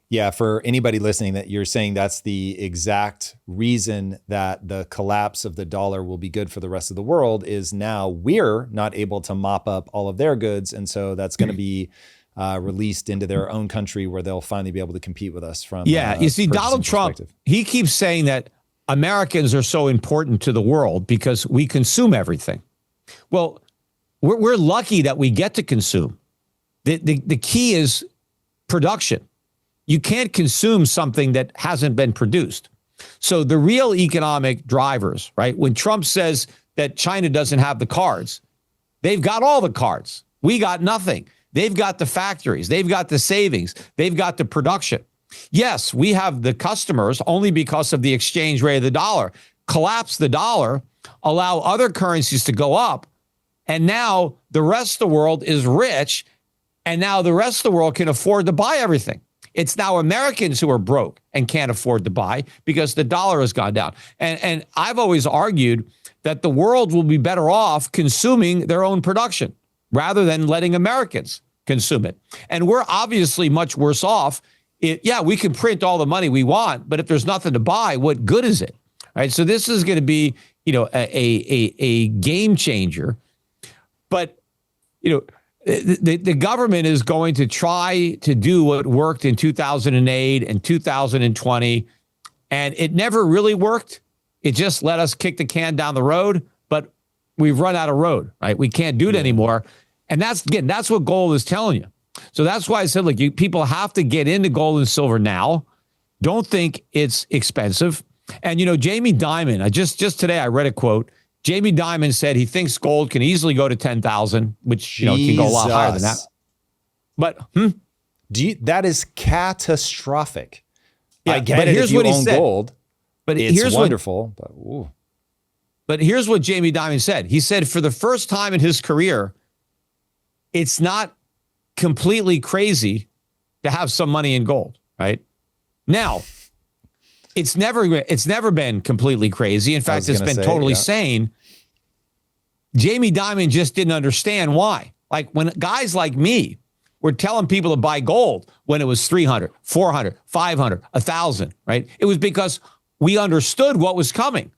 Yeah, for anybody listening, that you're saying that's the exact reason that the collapse of the dollar will be good for the rest of the world is now we're not able to mop up all of their goods. And so that's going to be released into their own country where they'll finally be able to compete with us from. You see, Donald Trump, he keeps saying that Americans are so important to the world because we consume everything. Well, we're lucky that we get to consume. The key is production. You can't consume something that hasn't been produced. So the real economic drivers, right? When Trump says that China doesn't have the cards, they've got all the cards. We got nothing. They've got the factories. They've got the savings. They've got the production. Yes, we have the customers only because of the exchange rate of the dollar. Collapse the dollar, allow other currencies to go up, and now the rest of the world is rich, and now the rest of the world can afford to buy everything. It's now Americans who are broke and can't afford to buy because the dollar has gone down. And I've always argued that the world will be better off consuming their own production rather than letting Americans consume it. And we're obviously much worse off. We can print all the money we want, but if there's nothing to buy, what good is it? Right. So this is going to be, a game changer. But, the government is going to try to do what worked in 2008 and 2020, and it never really worked. It just let us kick the can down the road, but we've run out of road, right? We can't do it anymore. And that's what gold is telling you. So that's why I said, look, people have to get into gold and silver now. Don't think it's expensive. And, Jamie Dimon, just today I read a quote. Jamie Dimon said he thinks gold can easily go to 10,000, which, can go a lot higher than that. But that is catastrophic. Yeah, I get it if you own gold. But it's wonderful. But here's what Jamie Dimon said. He said for the first time in his career, it's not completely crazy to have some money in gold, right? Now, it's never been completely crazy. In fact, it's been totally sane. Jamie Dimon just didn't understand why. Like when guys like me were telling people to buy gold when it was 300, 400, 500, 1,000, right? It was because we understood what was coming.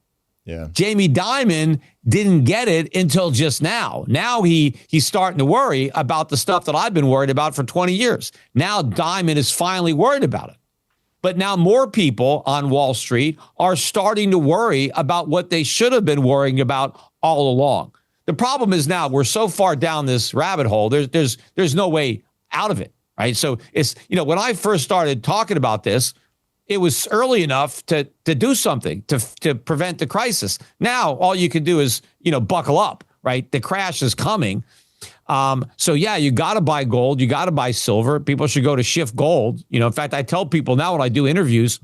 Yeah. Jamie Dimon didn't get it until just now. Now he's starting to worry about the stuff that I've been worried about for 20 years. Now Dimon is finally worried about it. But now more people on Wall Street are starting to worry about what they should have been worrying about all along. The problem is now we're so far down this rabbit hole, there's no way out of it, right? So it's, when I first started talking about this, it was early enough to do something to prevent the crisis. Now, all you can do is, buckle up, right? The crash is coming. So you got to buy gold. You got to buy silver. People should go to Schiff Gold. In fact, I tell people now when I do interviews,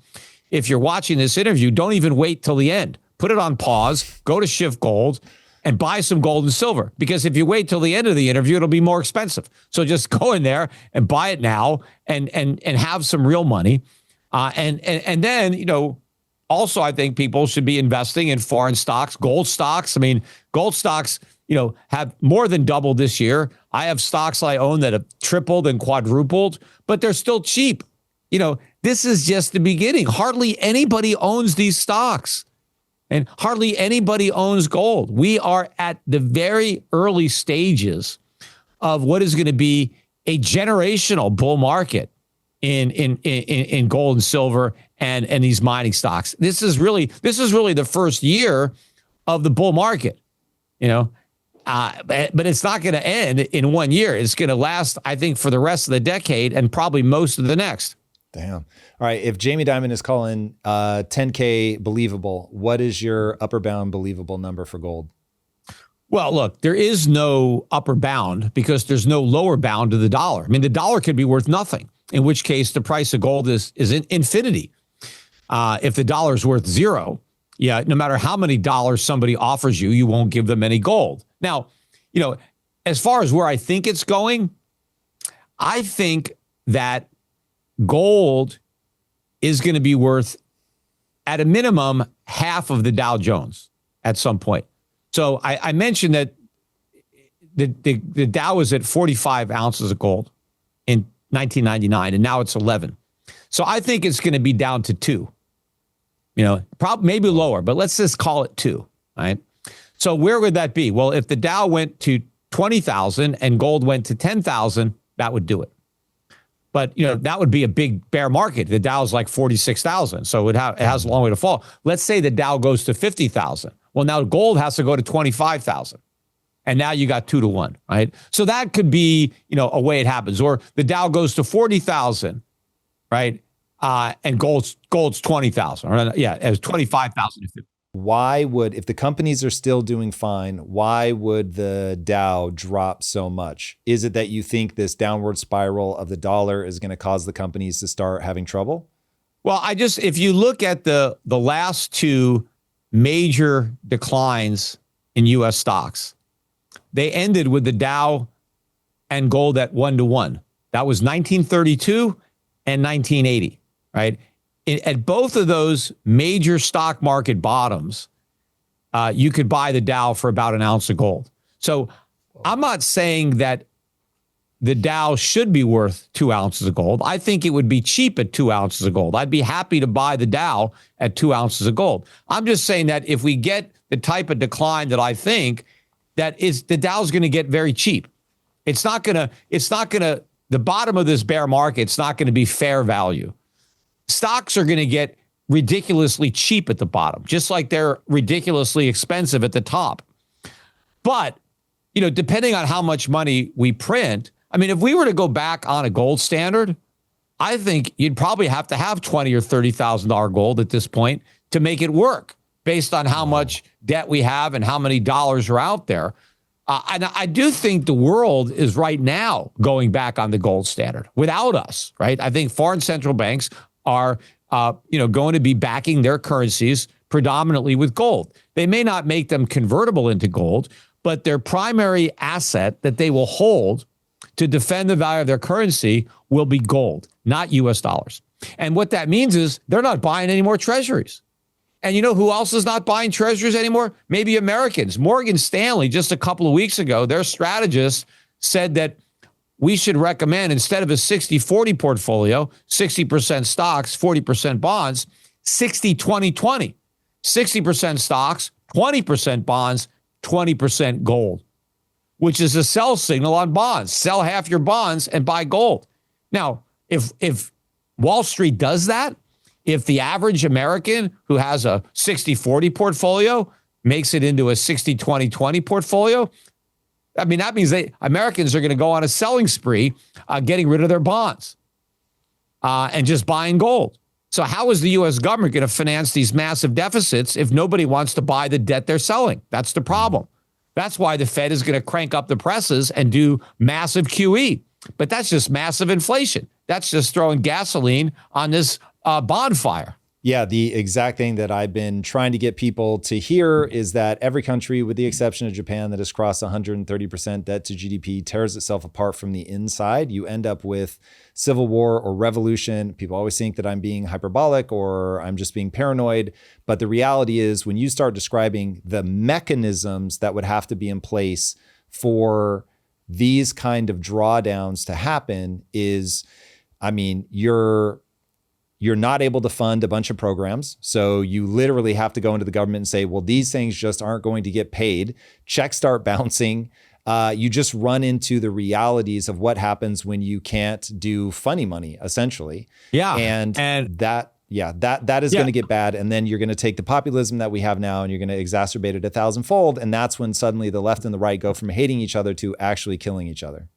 if you're watching this interview, don't even wait till the end. put it on pause, go to Schiff Gold, and buy some gold and silver. Because if you wait till the end of the interview, it'll be more expensive. So just go in there and buy it now and have some real money. And then, you know, also, I think people should be investing in foreign stocks, gold stocks. I mean, gold stocks, you know, have more than doubled this year. I have stocks I own that have tripled and quadrupled, but they're still cheap. You know, this is just the beginning. Hardly anybody owns these stocks, and hardly anybody owns gold. We are at the very early stages of what is going to be a generational bull market in gold and silver and these mining stocks. This is really the first year of the bull market, you know. But it's not going to end in 1 year. It's going to last, I think, for the rest of the decade and probably most of the next. Damn. All right. If Jamie Dimon is calling 10K believable, what is your upper bound believable number for gold? Well, look, there is no upper bound because there's no lower bound to the dollar. I mean, the dollar could be worth nothing, in which case the price of gold is infinity. If the dollar is worth zero, yeah, no matter how many dollars somebody offers you, you won't give them any gold. Now, you know, as far as where I think it's going, I think that gold is going to be worth, at a minimum, half of the Dow Jones at some point. So I mentioned that the Dow was at 45 ounces of gold in 1999, and now it's 11. So I think it's going to be down to 2. You know, probably maybe lower, but let's just call it 2, right? So where would that be? Well, if the Dow went to 20,000 and gold went to 10,000, that would do it. But, you know, that would be a big bear market. The Dow's like 46,000, so it has a long way to fall. Let's say the Dow goes to 50,000. Well, now gold has to go to 25,000. And now you got 2 to 1, right? So that could be, you know, a way it happens. Or the Dow goes to 40,000, right? And gold's 20,000. Or yeah, as 25,000. Why would, if the companies are still doing fine, why would the Dow drop so much? Is it that you think this downward spiral of the dollar is going to cause the companies to start having trouble? Well, if you look at the last 2 major declines in U.S. stocks, they ended with the Dow and gold at 1 to 1. That was 1932 and 1980, right? At both of those major stock market bottoms, you could buy the Dow for about an ounce of gold. So I'm not saying that the Dow should be worth 2 ounces of gold. I think it would be cheap at 2 ounces of gold. I'd be happy to buy the Dow at 2 ounces of gold. I'm just saying that if we get the type of decline that I think, that is, the Dow's going to get very cheap. It's not going to, the bottom of this bear market, it's not going to be fair value. Stocks are going to get ridiculously cheap at the bottom, just like they're ridiculously expensive at the top. But, you know, depending on how much money we print, I mean, if we were to go back on a gold standard, I think you'd probably have to have $20,000 or $30,000 gold at this point to make it work, based on how much debt we have and how many dollars are out there. And I do think the world is right now going back on the gold standard without us, right? I think foreign central banks are, going to be backing their currencies predominantly with gold. They may not make them convertible into gold, but their primary asset that they will hold to defend the value of their currency will be gold, not U.S. dollars. And what that means is they're not buying any more treasuries. And you know who else is not buying treasuries anymore? Maybe Americans. Morgan Stanley, just a couple of weeks ago, their strategist said that we should recommend, instead of a 60-40 portfolio, 60% stocks, 40% bonds, 60-20-20. 60% stocks, 20% bonds, 20% gold, which is a sell signal on bonds. Sell half your bonds and buy gold. Now, if Wall Street does that, if the average American who has a 60-40 portfolio makes it into a 60-20-20 portfolio, I mean, that means Americans are going to go on a selling spree, getting rid of their bonds and just buying gold. So how is the U.S. government going to finance these massive deficits if nobody wants to buy the debt they're selling? That's the problem. That's why the Fed is going to crank up the presses and do massive QE. But that's just massive inflation. That's just throwing gasoline on this bonfire. Yeah, the exact thing that I've been trying to get people to hear is that every country, with the exception of Japan, that has crossed 130% debt to GDP, tears itself apart from the inside. You end up with civil war or revolution. People always think that I'm being hyperbolic or I'm just being paranoid. But the reality is, when you start describing the mechanisms that would have to be in place for these kind of drawdowns to happen, you're not able to fund a bunch of programs. So you literally have to go into the government and say, well, these things just aren't going to get paid. Checks start bouncing. You just run into the realities of what happens when you can't do funny money, essentially. Yeah. And that is going to get bad. And then you're going to take the populism that we have now and you're going to exacerbate it 1,000-fold. And that's when suddenly the left and the right go from hating each other to actually killing each other.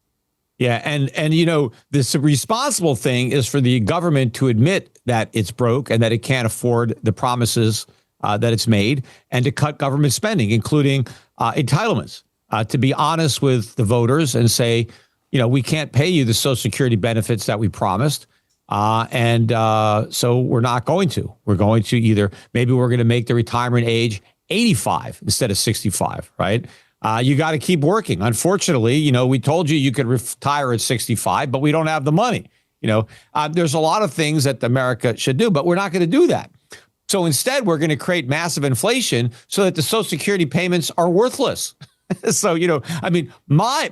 Yeah, and you know, this responsible thing is for the government to admit that it's broke and that it can't afford the promises that it's made, and to cut government spending, including entitlements. To be honest with the voters and say, you know, we can't pay you the Social Security benefits that we promised, and so we're not going to. We're going to maybe we're going to make the retirement age 85 instead of 65, right? You got to keep working. Unfortunately, you know, we told you could retire at 65, but we don't have the money. You know, there's a lot of things that America should do, but we're not going to do that. So instead, we're going to create massive inflation so that the Social Security payments are worthless. So, you know, I mean, my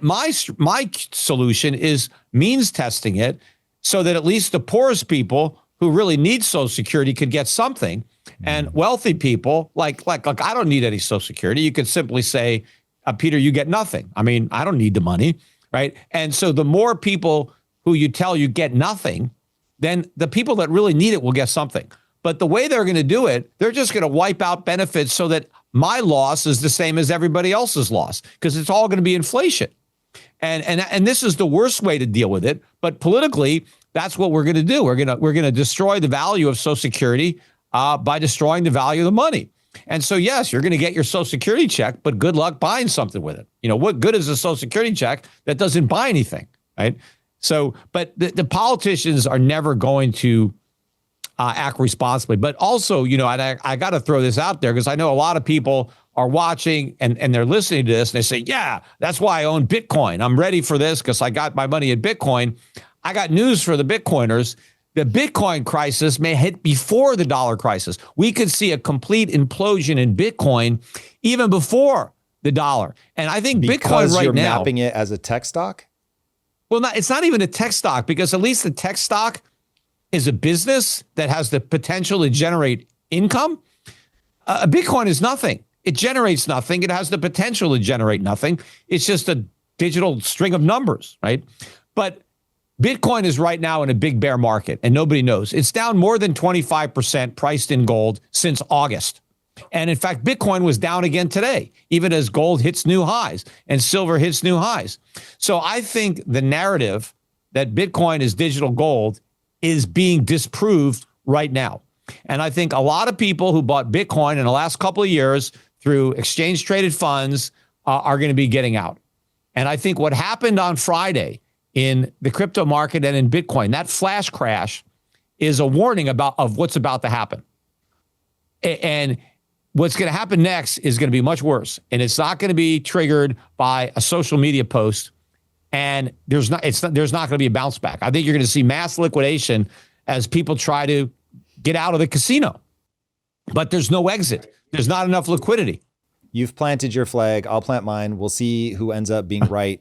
solution is means testing it so that at least the poorest people who really need Social Security could get something. And wealthy people, like I don't need any Social Security. You could simply say, Peter, you get nothing. I mean, I don't need the money, right? And so the more people who you tell you get nothing, then the people that really need it will get something. But the way they're going to do it, they're just going to wipe out benefits so that my loss is the same as everybody else's loss, because it's all going to be inflation. And this is the worst way to deal with it. But politically, that's what we're going to do. We're going to destroy the value of Social Security by destroying the value of the money. And so, yes, you're going to get your Social Security check, but good luck buying something with it. You know, what good is a Social Security check that doesn't buy anything, right? So, but the politicians are never going to act responsibly. But also, you know, I got to throw this out there because I know a lot of people are watching and they're listening to this and they say, yeah, that's why I own Bitcoin. I'm ready for this because I got my money in Bitcoin. I got news for the Bitcoiners. The Bitcoin crisis may hit before the dollar crisis. We could see a complete implosion in Bitcoin even before the dollar. And I think because Bitcoin right you're now, mapping it as a tech stock? Well, it's not even a tech stock, because at least the tech stock is a business that has the potential to generate income. A Bitcoin is nothing. It generates nothing. It has the potential to generate nothing. It's just a digital string of numbers, right? But Bitcoin is right now in a big bear market, and nobody knows. It's down more than 25% priced in gold since August. And in fact, Bitcoin was down again today, even as gold hits new highs and silver hits new highs. So I think the narrative that Bitcoin is digital gold is being disproved right now. And I think a lot of people who bought Bitcoin in the last couple of years through exchange traded funds are going to be getting out. And I think what happened on Friday in the crypto market and in Bitcoin, that flash crash, is a warning of what's about to happen. And what's going to happen next is going to be much worse. And it's not going to be triggered by a social media post. And there's not going to be a bounce back. I think you're going to see mass liquidation as people try to get out of the casino. But there's no exit. There's not enough liquidity. You've planted your flag. I'll plant mine. We'll see who ends up being right.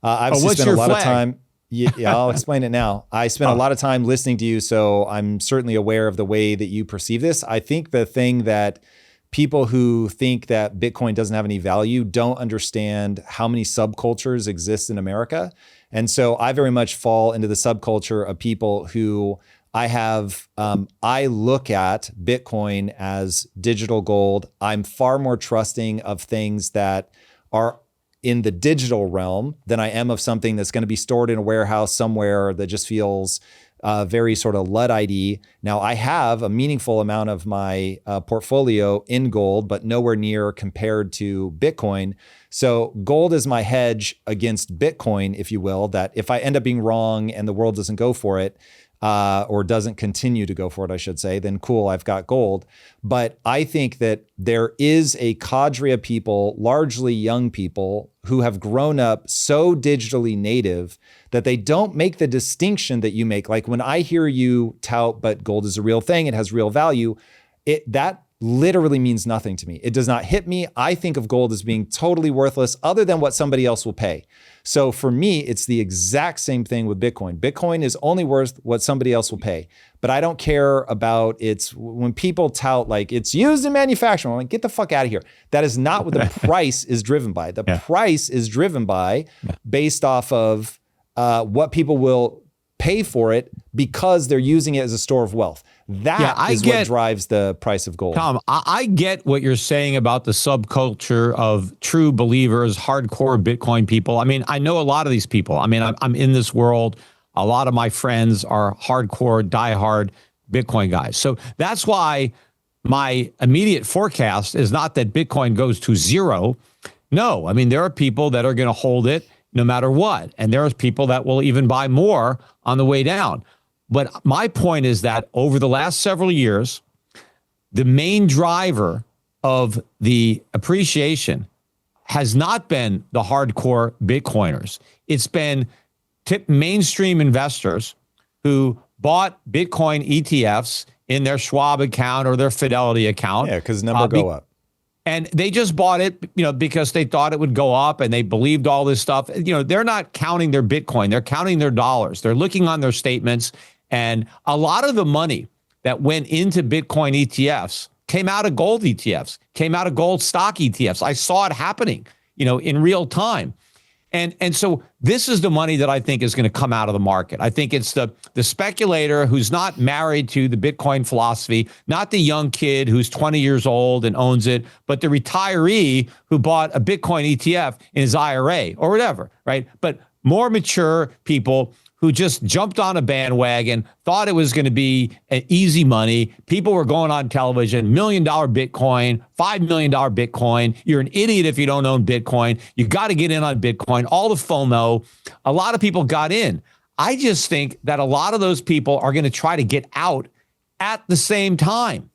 I've what's spent a your lot flag? of time. Yeah, I'll explain it now. I spent a lot of time listening to you, so I'm certainly aware of the way that you perceive this. I think the thing that people who think that Bitcoin doesn't have any value don't understand how many subcultures exist in America. And so I very much fall into the subculture of people who I look at Bitcoin as digital gold. I'm far more trusting of things that are in the digital realm than I am of something that's going to be stored in a warehouse somewhere that just feels very sort of Luddite. Now, I have a meaningful amount of my portfolio in gold, but nowhere near compared to Bitcoin. So gold is my hedge against Bitcoin, if you will, that if I end up being wrong and the world doesn't go for it, or doesn't continue to go for it, I should say, then cool, I've got gold. But I think that there is a cadre of people, largely young people, who have grown up so digitally native that they don't make the distinction that you make. Like when I hear you tout, but gold is a real thing, it has real value, that literally means nothing to me. It does not hit me. I think of gold as being totally worthless other than what somebody else will pay. So for me, it's the exact same thing with Bitcoin. Bitcoin is only worth what somebody else will pay. But I don't care about when people tout like it's used in manufacturing, I'm like, get the fuck out of here. That is not what the price is driven by. The price is driven by based off of what people will pay for it because they're using it as a store of wealth. That is what drives the price of gold. Tom, I get what you're saying about the subculture of true believers, hardcore Bitcoin people. I mean, I know a lot of these people. I mean, I'm in this world. A lot of my friends are hardcore, diehard Bitcoin guys. So that's why my immediate forecast is not that Bitcoin goes to zero. No, I mean, there are people that are going to hold it no matter what. And there are people that will even buy more on the way down. But my point is that over the last several years, the main driver of the appreciation has not been the hardcore Bitcoiners. It's been mainstream investors who bought Bitcoin ETFs in their Schwab account or their Fidelity account. Yeah, because the number go up. And they just bought it, because they thought it would go up and they believed all this stuff. They're not counting their Bitcoin. They're counting their dollars. They're looking on their statements. And a lot of the money that went into Bitcoin ETFs came out of gold ETFs, came out of gold stock ETFs. I saw it happening, in real time. And so this is the money that I think is going to come out of the market. I think it's the speculator who's not married to the Bitcoin philosophy, not the young kid who's 20 years old and owns it, but the retiree who bought a Bitcoin ETF in his IRA or whatever, right? But more mature people who just jumped on a bandwagon, thought it was going to be an easy money. People were going on television, $1 million Bitcoin, $5 million Bitcoin. You're an idiot if you don't own Bitcoin. You got to get in on Bitcoin. All the FOMO. A lot of people got in. I just think that a lot of those people are going to try to get out at the same time.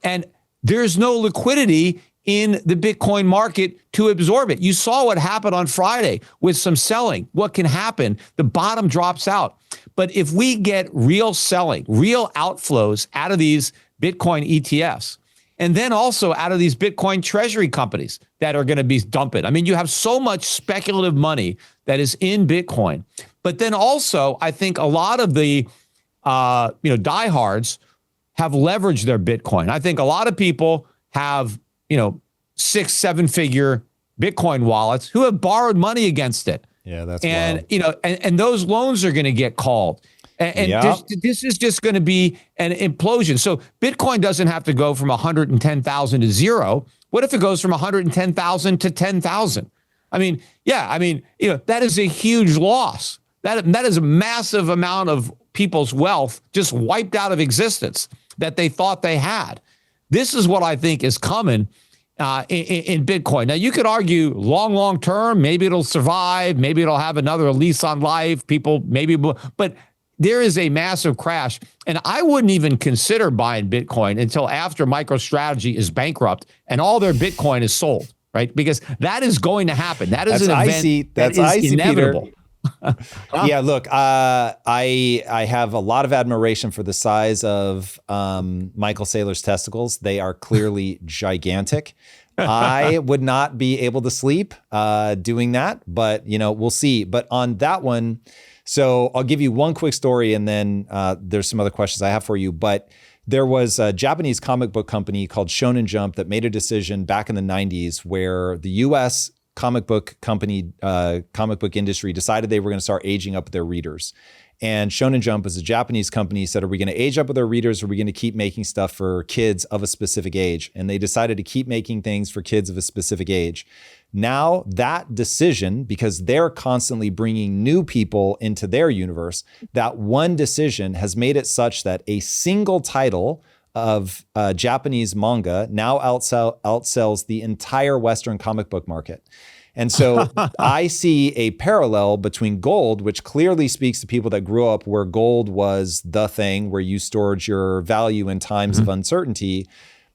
And there's no liquidity in the Bitcoin market to absorb it. You saw what happened on Friday with some selling. What can happen? The bottom drops out. But if we get real selling, real outflows out of these Bitcoin ETFs, and then also out of these Bitcoin treasury companies that are going to be dumping. I mean, you have so much speculative money that is in Bitcoin. But then also, I think a lot of the diehards have leveraged their Bitcoin. I think a lot of people have 6-7 figure Bitcoin wallets who have borrowed money against it. Yeah, that's wild. And those loans are going to get called. And this is just going to be an implosion. So Bitcoin doesn't have to go from 110,000 to zero. What if it goes from 110,000 to 10,000? I mean, that is a huge loss. That is a massive amount of people's wealth just wiped out of existence that they thought they had. This is what I think is coming in Bitcoin. Now, you could argue long term, maybe it'll survive. Maybe it'll have another lease on life. But there is a massive crash. And I wouldn't even consider buying Bitcoin until after MicroStrategy is bankrupt and all their Bitcoin is sold, right? Because that is going to happen. That is an event that is inevitable. Yeah, look, I have a lot of admiration for the size of Michael Saylor's testicles. They are clearly gigantic. I would not be able to sleep doing that, but we'll see. But on that one, so I'll give you one quick story, and then there's some other questions I have for you. But there was a Japanese comic book company called Shonen Jump that made a decision back in the 90s where the U.S. comic book industry decided they were going to start aging up their readers. And Shonen Jump is a Japanese company, said, are we going to age up with our readers, or are we going to keep making stuff for kids of a specific age? And they decided to keep making things for kids of a specific age. Now that decision, because they're constantly bringing new people into their universe, that one decision has made it such that a single title of Japanese manga now outsells the entire Western comic book market. And so I see a parallel between gold, which clearly speaks to people that grew up where gold was the thing where you stored your value in times of uncertainty.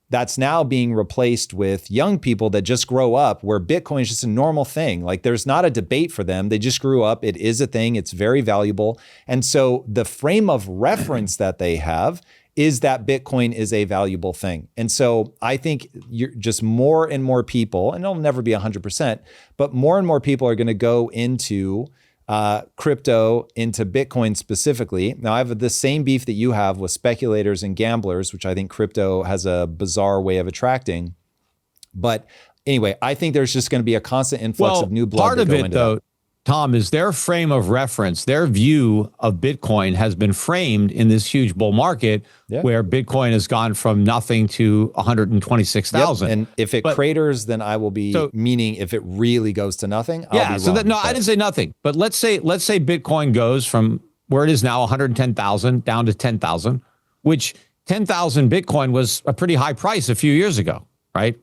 That's now being replaced with young people that just grow up where Bitcoin is just a normal thing. Like there's not a debate for them. They just grew up. It is a thing. It's very valuable. And so the frame of reference that they have is that Bitcoin is a valuable thing. And so I think you're just more and more people, and it'll never be 100%, but more and more people are going to go into crypto, into Bitcoin specifically. Now, I have the same beef that you have with speculators and gamblers, which I think crypto has a bizarre way of attracting. But anyway, I think there's just going to be a constant influx of new blood. Part of it, though, Tom, is their frame of reference, their view of Bitcoin has been framed in this huge bull market where Bitcoin has gone from nothing to 126,000. Yep. And if it craters, then I will be, meaning if it really goes to nothing, I'll be wrong. I didn't say nothing. But let's say Bitcoin goes from where it is now, 110,000 down to 10,000, which 10,000 Bitcoin was a pretty high price a few years ago, right?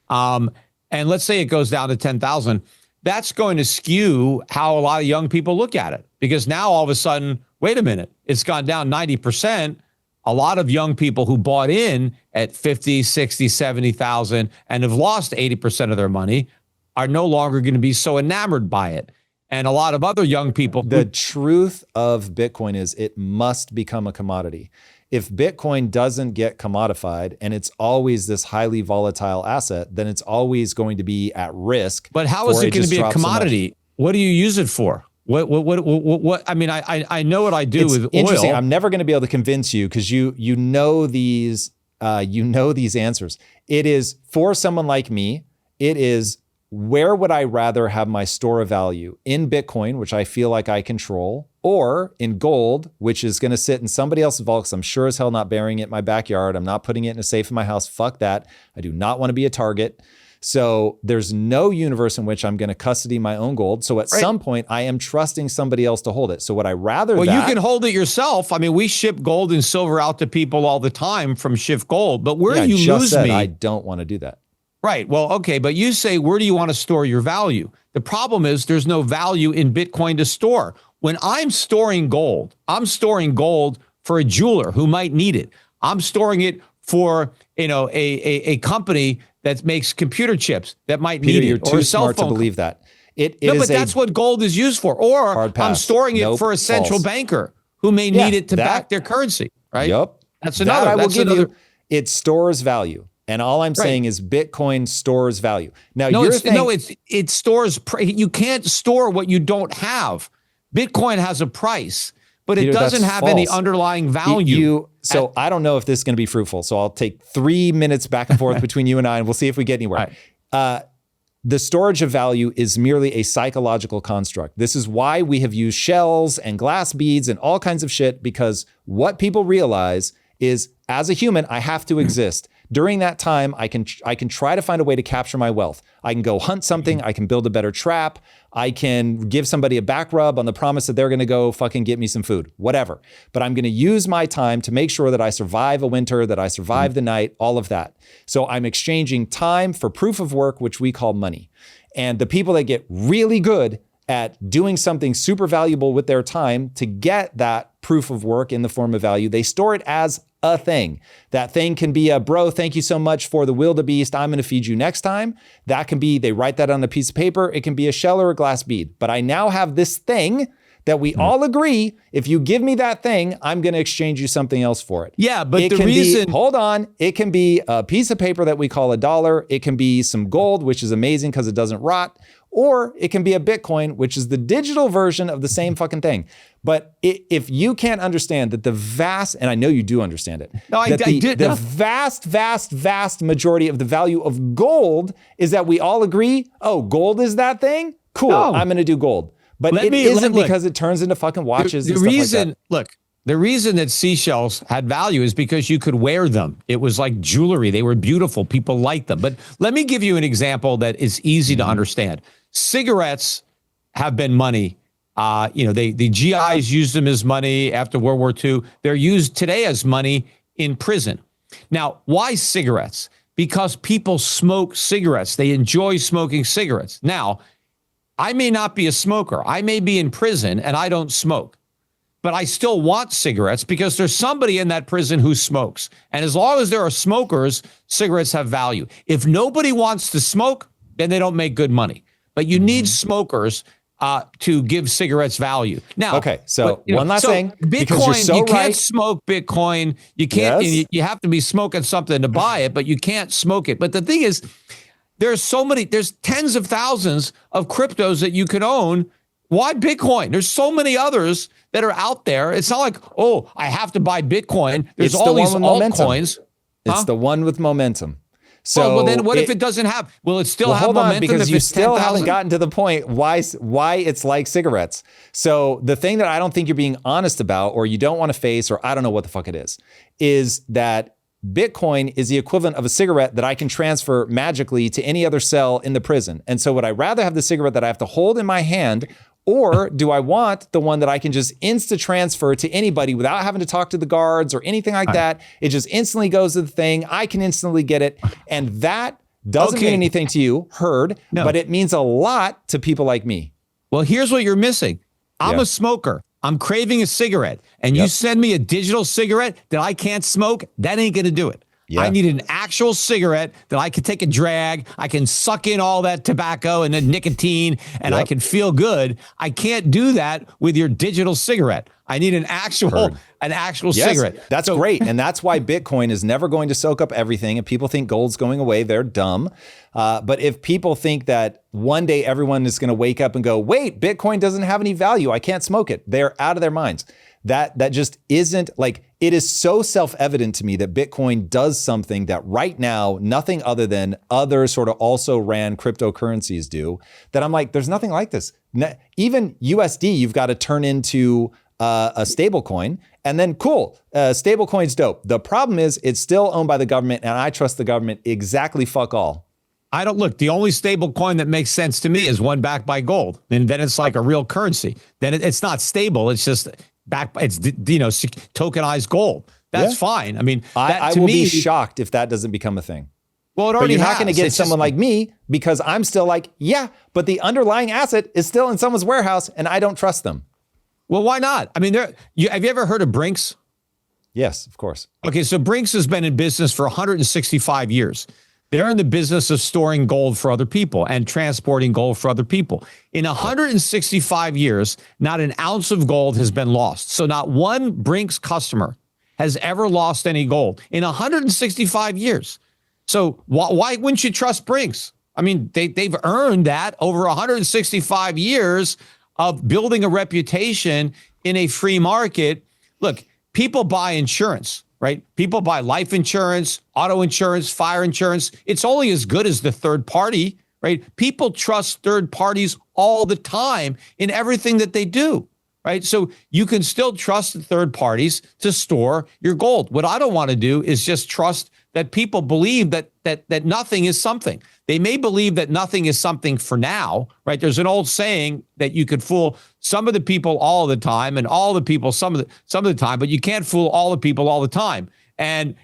And let's say it goes down to 10,000. That's going to skew how a lot of young people look at it, because now all of a sudden, wait a minute, it's gone down 90%. A lot of young people who bought in at 50, 60, 70,000 and have lost 80% of their money are no longer going to be so enamored by it. And a lot of other young people. The truth of Bitcoin is it must become a commodity. If Bitcoin doesn't get commodified and it's always this highly volatile asset, then it's always going to be at risk. But how is it going to be a commodity? What do you use it for? What? I mean, I know what I do with interesting. oil. I'm never going to be able to convince you because you know these answers. It is for someone like me. It is, where would I rather have my store of value? In Bitcoin, which I feel like I control, or in gold, which is going to sit in somebody else's vault because I'm sure as hell not burying it in my backyard. I'm not putting it in a safe in my house. Fuck that. I do not want to be a target. So there's no universe in which I'm going to custody my own gold. So at some point, I am trusting somebody else to hold it. So would I rather you can hold it yourself. I mean, we ship gold and silver out to people all the time from Schiff Gold. But where you lose me, I don't want to do that. Right. Well, okay. But you say, where do you want to store your value? The problem is there's no value in Bitcoin to store. When I'm storing gold for a jeweler who might need it. I'm storing it for, a company that makes computer chips that might need it. You're too smart to believe that. But that's what gold is used for. Or I'm storing it for a central banker who may need it to back their currency. Right. Yep. That's another. I will give you. It stores value. And all I'm saying is Bitcoin stores value. Now, it stores. You can't store what you don't have. Bitcoin has a price, but it doesn't have any underlying value. So I don't know if this is going to be fruitful. So I'll take 3 minutes back and forth between you and I, and we'll see if we get anywhere. Right. The storage of value is merely a psychological construct. This is why we have used shells and glass beads and all kinds of shit, because what people realize is, as a human, I have to exist. During that time, I can try to find a way to capture my wealth. I can go hunt something. I can build a better trap. I can give somebody a back rub on the promise that they're going to go fucking get me some food, whatever. But I'm going to use my time to make sure that I survive a winter, that I survive the night, all of that. So I'm exchanging time for proof of work, which we call money. And the people that get really good at doing something super valuable with their time to get that proof of work in the form of value, they store it as a thing. That thing can be a, bro, thank you so much for the wildebeest. I'm going to feed you next time. That can be, they write that on a piece of paper. It can be a shell or a glass bead. But I now have this thing that we all agree, if you give me that thing, I'm going to exchange you something else for it. Yeah, but the reason... Hold on. It can be a piece of paper that we call $1. It can be some gold, which is amazing because it doesn't rot. Or it can be a Bitcoin, which is the digital version of the same fucking thing. But if you can't understand that the vast, and I know you do understand it, the vast majority of the value of gold is that we all agree, oh, gold is that thing? Cool, I'm going to do gold. But it isn't because it turns into fucking watches and stuff like that. Look, the reason that seashells had value is because you could wear them. It was like jewelry. They were beautiful. People liked them. But let me give you an example that is easy to understand. Cigarettes have been money. The GIs used them as money after World War II. They're used today as money in prison. Now, why cigarettes? Because people smoke cigarettes. They enjoy smoking cigarettes. Now, I may not be a smoker. I may be in prison and I don't smoke, but I still want cigarettes because there's somebody in that prison who smokes. And as long as there are smokers, cigarettes have value. If nobody wants to smoke, then they don't make good money. But you need smokers to give cigarettes value. Now, okay, so but, one last thing, because Bitcoin, you're so you right. can't smoke Bitcoin. You can't. Yes. You have to be smoking something to buy it, but you can't smoke it. But the thing is, there's tens of thousands of cryptos that you can own. Why Bitcoin? There's so many others that are out there. It's not like, oh, I have to buy Bitcoin. There's all these altcoins. It's the one with momentum. So well, then what if it doesn't have? Will it still have hold on, momentum? because if you it's still 10,000? haven't gotten to the point why it's like cigarettes. So the thing that I don't think you're being honest about, or you don't want to face, or I don't know what the fuck it is that Bitcoin is the equivalent of a cigarette that I can transfer magically to any other cell in the prison. And so would I rather have the cigarette that I have to hold in my hand, or do I want the one that I can just insta transfer to anybody without having to talk to the guards or anything like that? It just instantly goes to the thing. I can instantly get it. And that doesn't mean anything to you, but it means a lot to people like me. Well, here's what you're missing. I'm a smoker. I'm craving a cigarette. And you send me a digital cigarette that I can't smoke, that ain't going to do it. I need an actual cigarette that I can take a drag. I can suck in all that tobacco and the nicotine, and I can feel good. I can't do that with your digital cigarette. I need an actual cigarette. That's great. And that's why Bitcoin is never going to soak up everything. If people think gold's going away, they're dumb. But if people think that one day everyone is going to wake up and go, wait, Bitcoin doesn't have any value, I can't smoke it, they're out of their minds. That just isn't, like, it is so self-evident to me that Bitcoin does something that right now nothing other than other sort of also ran cryptocurrencies do, that I'm like, there's nothing like this. Even USD, you've got to turn into a stable coin, and then cool, stable coin's dope. The problem is it's still owned by the government, and I trust the government exactly fuck all. I don't look. The only stable coin that makes sense to me is one backed by gold, and then it's like a real currency. Then it's not stable. It's just it's tokenized gold. That's fine. I mean, I will be shocked if that doesn't become a thing. Well, it already But you're not going to get someone like me, because I'm still like, but the underlying asset is still in someone's warehouse, and I don't trust them. Well, why not? I mean, have you ever heard of Brinks? Yes, of course. Okay, so Brinks has been in business for 165 years. They're in the business of storing gold for other people and transporting gold for other people. In 165 years, not an ounce of gold has been lost. So not one Brinks customer has ever lost any gold in 165 years. So why wouldn't you trust Brinks? I mean, they've earned that over 165 years of building a reputation in a free market. Look, people buy insurance, right? People buy life insurance, auto insurance, fire insurance. It's only as good as the third party, right? People trust third parties all the time in everything that they do, right? So you can still trust the third parties to store your gold. What I don't want to do is just trust that people believe that nothing is something. They may believe that nothing is something for now, right? There's an old saying that you could fool some of the people all the time and all the people some of the time, but you can't fool all the people all the time. And,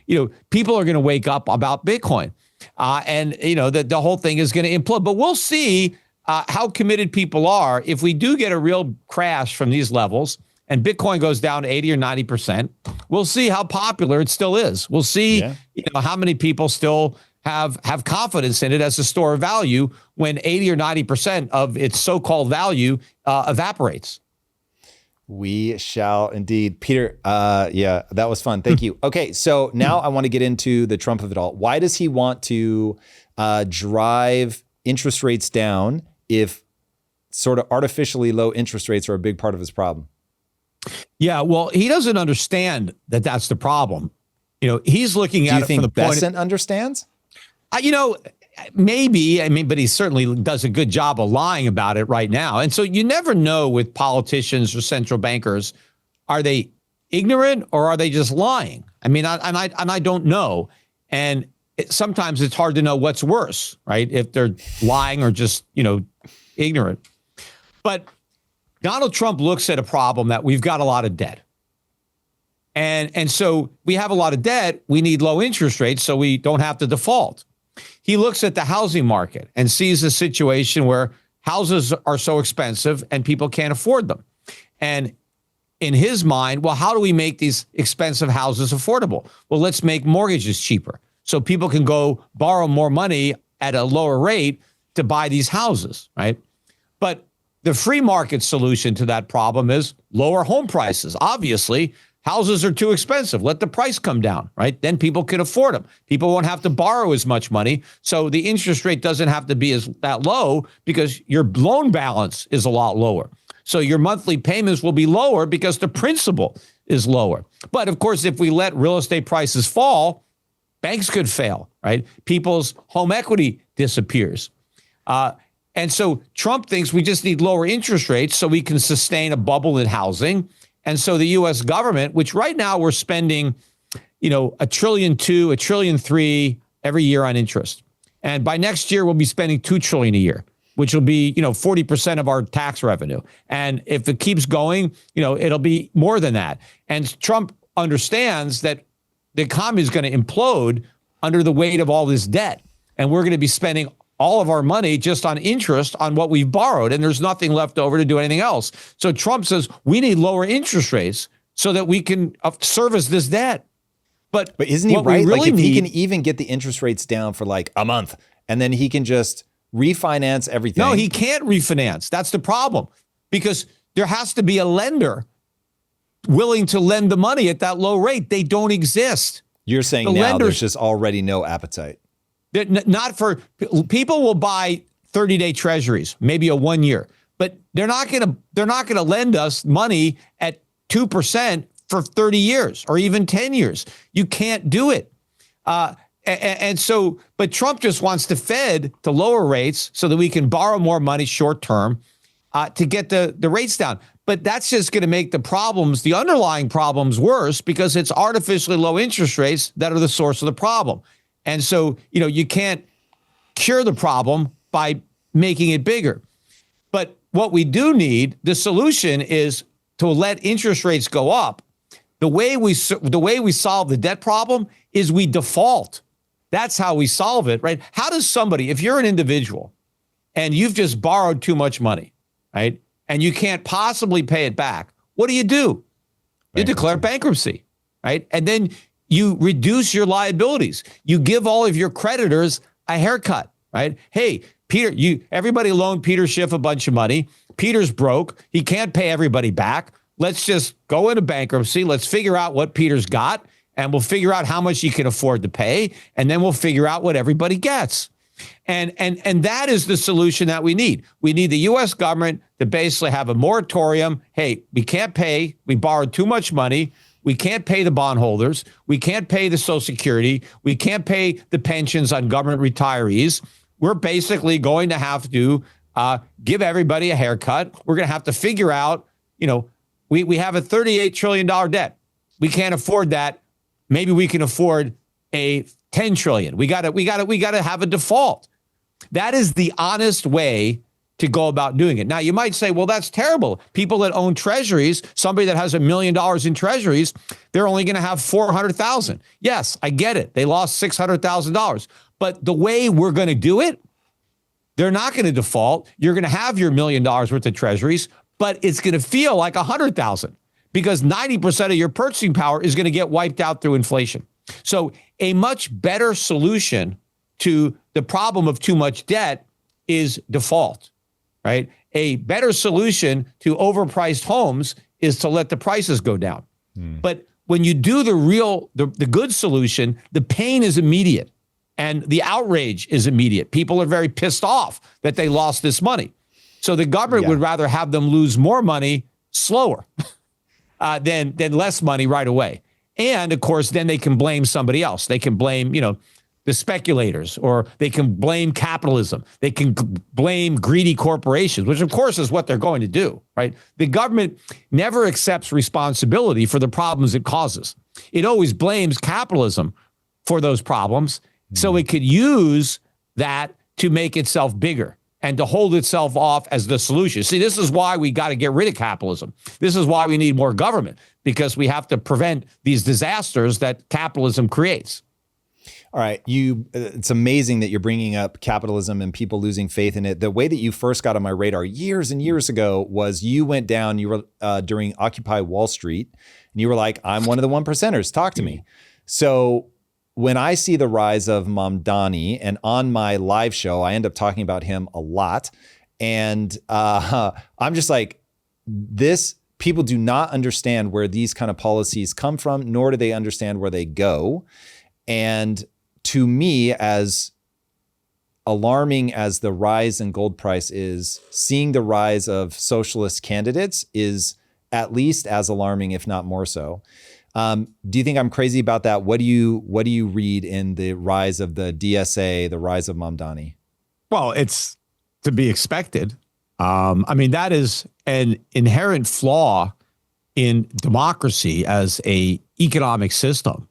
people are going to wake up about Bitcoin. And the whole thing is going to implode. But we'll see how committed people are. If we do get a real crash from these levels and Bitcoin goes down to 80 or 90%, we'll see how popular it still is. We'll see how many people still have confidence in it as a store of value when 80 or 90% of its so-called value evaporates. We shall indeed. Peter, that was fun. Thank you. Okay, so now I want to get into the Trump of it all. Why does he want to drive interest rates down if sort of artificially low interest rates are a big part of his problem? Yeah, well, he doesn't understand that that's the problem. He's looking at it from the point. Do you think Besant understands? Maybe. I mean, but he certainly does a good job of lying about it right now. And so you never know with politicians or central bankers, are they ignorant or are they just lying? I mean, I don't know. And sometimes it's hard to know what's worse, right? If they're lying or just, ignorant. But Donald Trump looks at a problem that we've got a lot of debt. And so we have a lot of debt. We need low interest rates so we don't have to default. He looks at the housing market and sees a situation where houses are so expensive and people can't afford them. And in his mind, well, how do we make these expensive houses affordable? Well, let's make mortgages cheaper so people can go borrow more money at a lower rate to buy these houses, right? But the free market solution to that problem is lower home prices. Obviously, houses are too expensive. Let the price come down, right? Then people can afford them. People won't have to borrow as much money. So the interest rate doesn't have to be that low because your loan balance is a lot lower. So your monthly payments will be lower because the principal is lower. But of course, if we let real estate prices fall, banks could fail, right? People's home equity disappears. And so Trump thinks we just need lower interest rates so we can sustain a bubble in housing. And so the U.S. government, which right now we're spending, $1.2 trillion, $1.3 trillion every year on interest. And by next year, we'll be spending $2 trillion a year, which will be, 40% of our tax revenue. And if it keeps going, it'll be more than that. And Trump understands that the economy is going to implode under the weight of all this debt. And we're going to be spending all of our money just on interest on what we've borrowed, and there's nothing left over to do anything else. So Trump says we need lower interest rates so that we can service this debt. But isn't he right? Like if he can even get the interest rates down for like a month, and then he can just refinance everything. No, he can't refinance. That's the problem, because there has to be a lender willing to lend the money at that low rate. They don't exist. You're saying now there's just already no appetite. Not for people will buy 30-day treasuries, maybe a 1 year, but they're not going to lend us money at 2% for 30 years or even 10 years. You can't do it. And so, but Trump just wants the Fed to lower rates so that we can borrow more money short term to get the rates down. But that's just going to make the underlying problems worse, because it's artificially low interest rates that are the source of the problem. And so, you can't cure the problem by making it bigger. But what we do need, the solution is to let interest rates go up. The way we solve the debt problem is we default. That's how we solve it, right? How does somebody, if you're an individual and you've just borrowed too much money, right, and you can't possibly pay it back, what do? You declare bankruptcy, right? And then you reduce your liabilities. You give all of your creditors a haircut, right? Hey, Peter, everybody loaned Peter Schiff a bunch of money. Peter's broke. He can't pay everybody back. Let's just go into bankruptcy. Let's figure out what Peter's got, and we'll figure out how much he can afford to pay, and then we'll figure out what everybody gets. And that is the solution that we need. We need the U.S. government to basically have a moratorium. Hey, we can't pay. We borrowed too much money. We can't pay the bondholders. We can't pay the Social Security. We can't pay the pensions on government retirees. We're basically going to have to give everybody a haircut. We're going to have to figure out, we have a $38 trillion debt. We can't afford that. Maybe we can afford a $10 trillion. We got to have a default. That is the honest way to go about doing it. Now, you might say, well, that's terrible. People that own treasuries, somebody that has $1 million in treasuries, they're only going to have $400,000. Yes, I get it. They lost $600,000. But the way we're going to do it, they're not going to default. You're going to have your $1 million worth of treasuries, but it's going to feel like $100,000 because 90% of your purchasing power is going to get wiped out through inflation. So a much better solution to the problem of too much debt is default. Right? A better solution to overpriced homes is to let the prices go down. But when you do the good solution, the pain is immediate and the outrage is immediate. People are very pissed off that they lost this money. So the government would rather have them lose more money slower than less money right away. And of course, then they can blame somebody else. They can blame, the speculators, or they can blame capitalism. They can blame greedy corporations, which of course is what they're going to do, right? The government never accepts responsibility for the problems it causes. It always blames capitalism for those problems, so it could use that to make itself bigger and to hold itself off as the solution. See, this is why we got to get rid of capitalism. This is why we need more government, because we have to prevent these disasters that capitalism creates. All right, it's amazing that you're bringing up capitalism and people losing faith in it. The way that you first got on my radar years and years ago was you went down, you were during Occupy Wall Street, and you were like, I'm one of the 1%ers, talk to me. So when I see the rise of Mamdani, and on my live show, I end up talking about him a lot, and I'm just like, people do not understand where these kind of policies come from, nor do they understand where they go. And to me, as alarming as the rise in gold price is, seeing the rise of socialist candidates is at least as alarming, if not more so. Do you think I'm crazy about that? What do you read in the rise of the DSA, the rise of Mamdani? Well, it's to be expected. I mean, that is an inherent flaw in democracy as a economic system.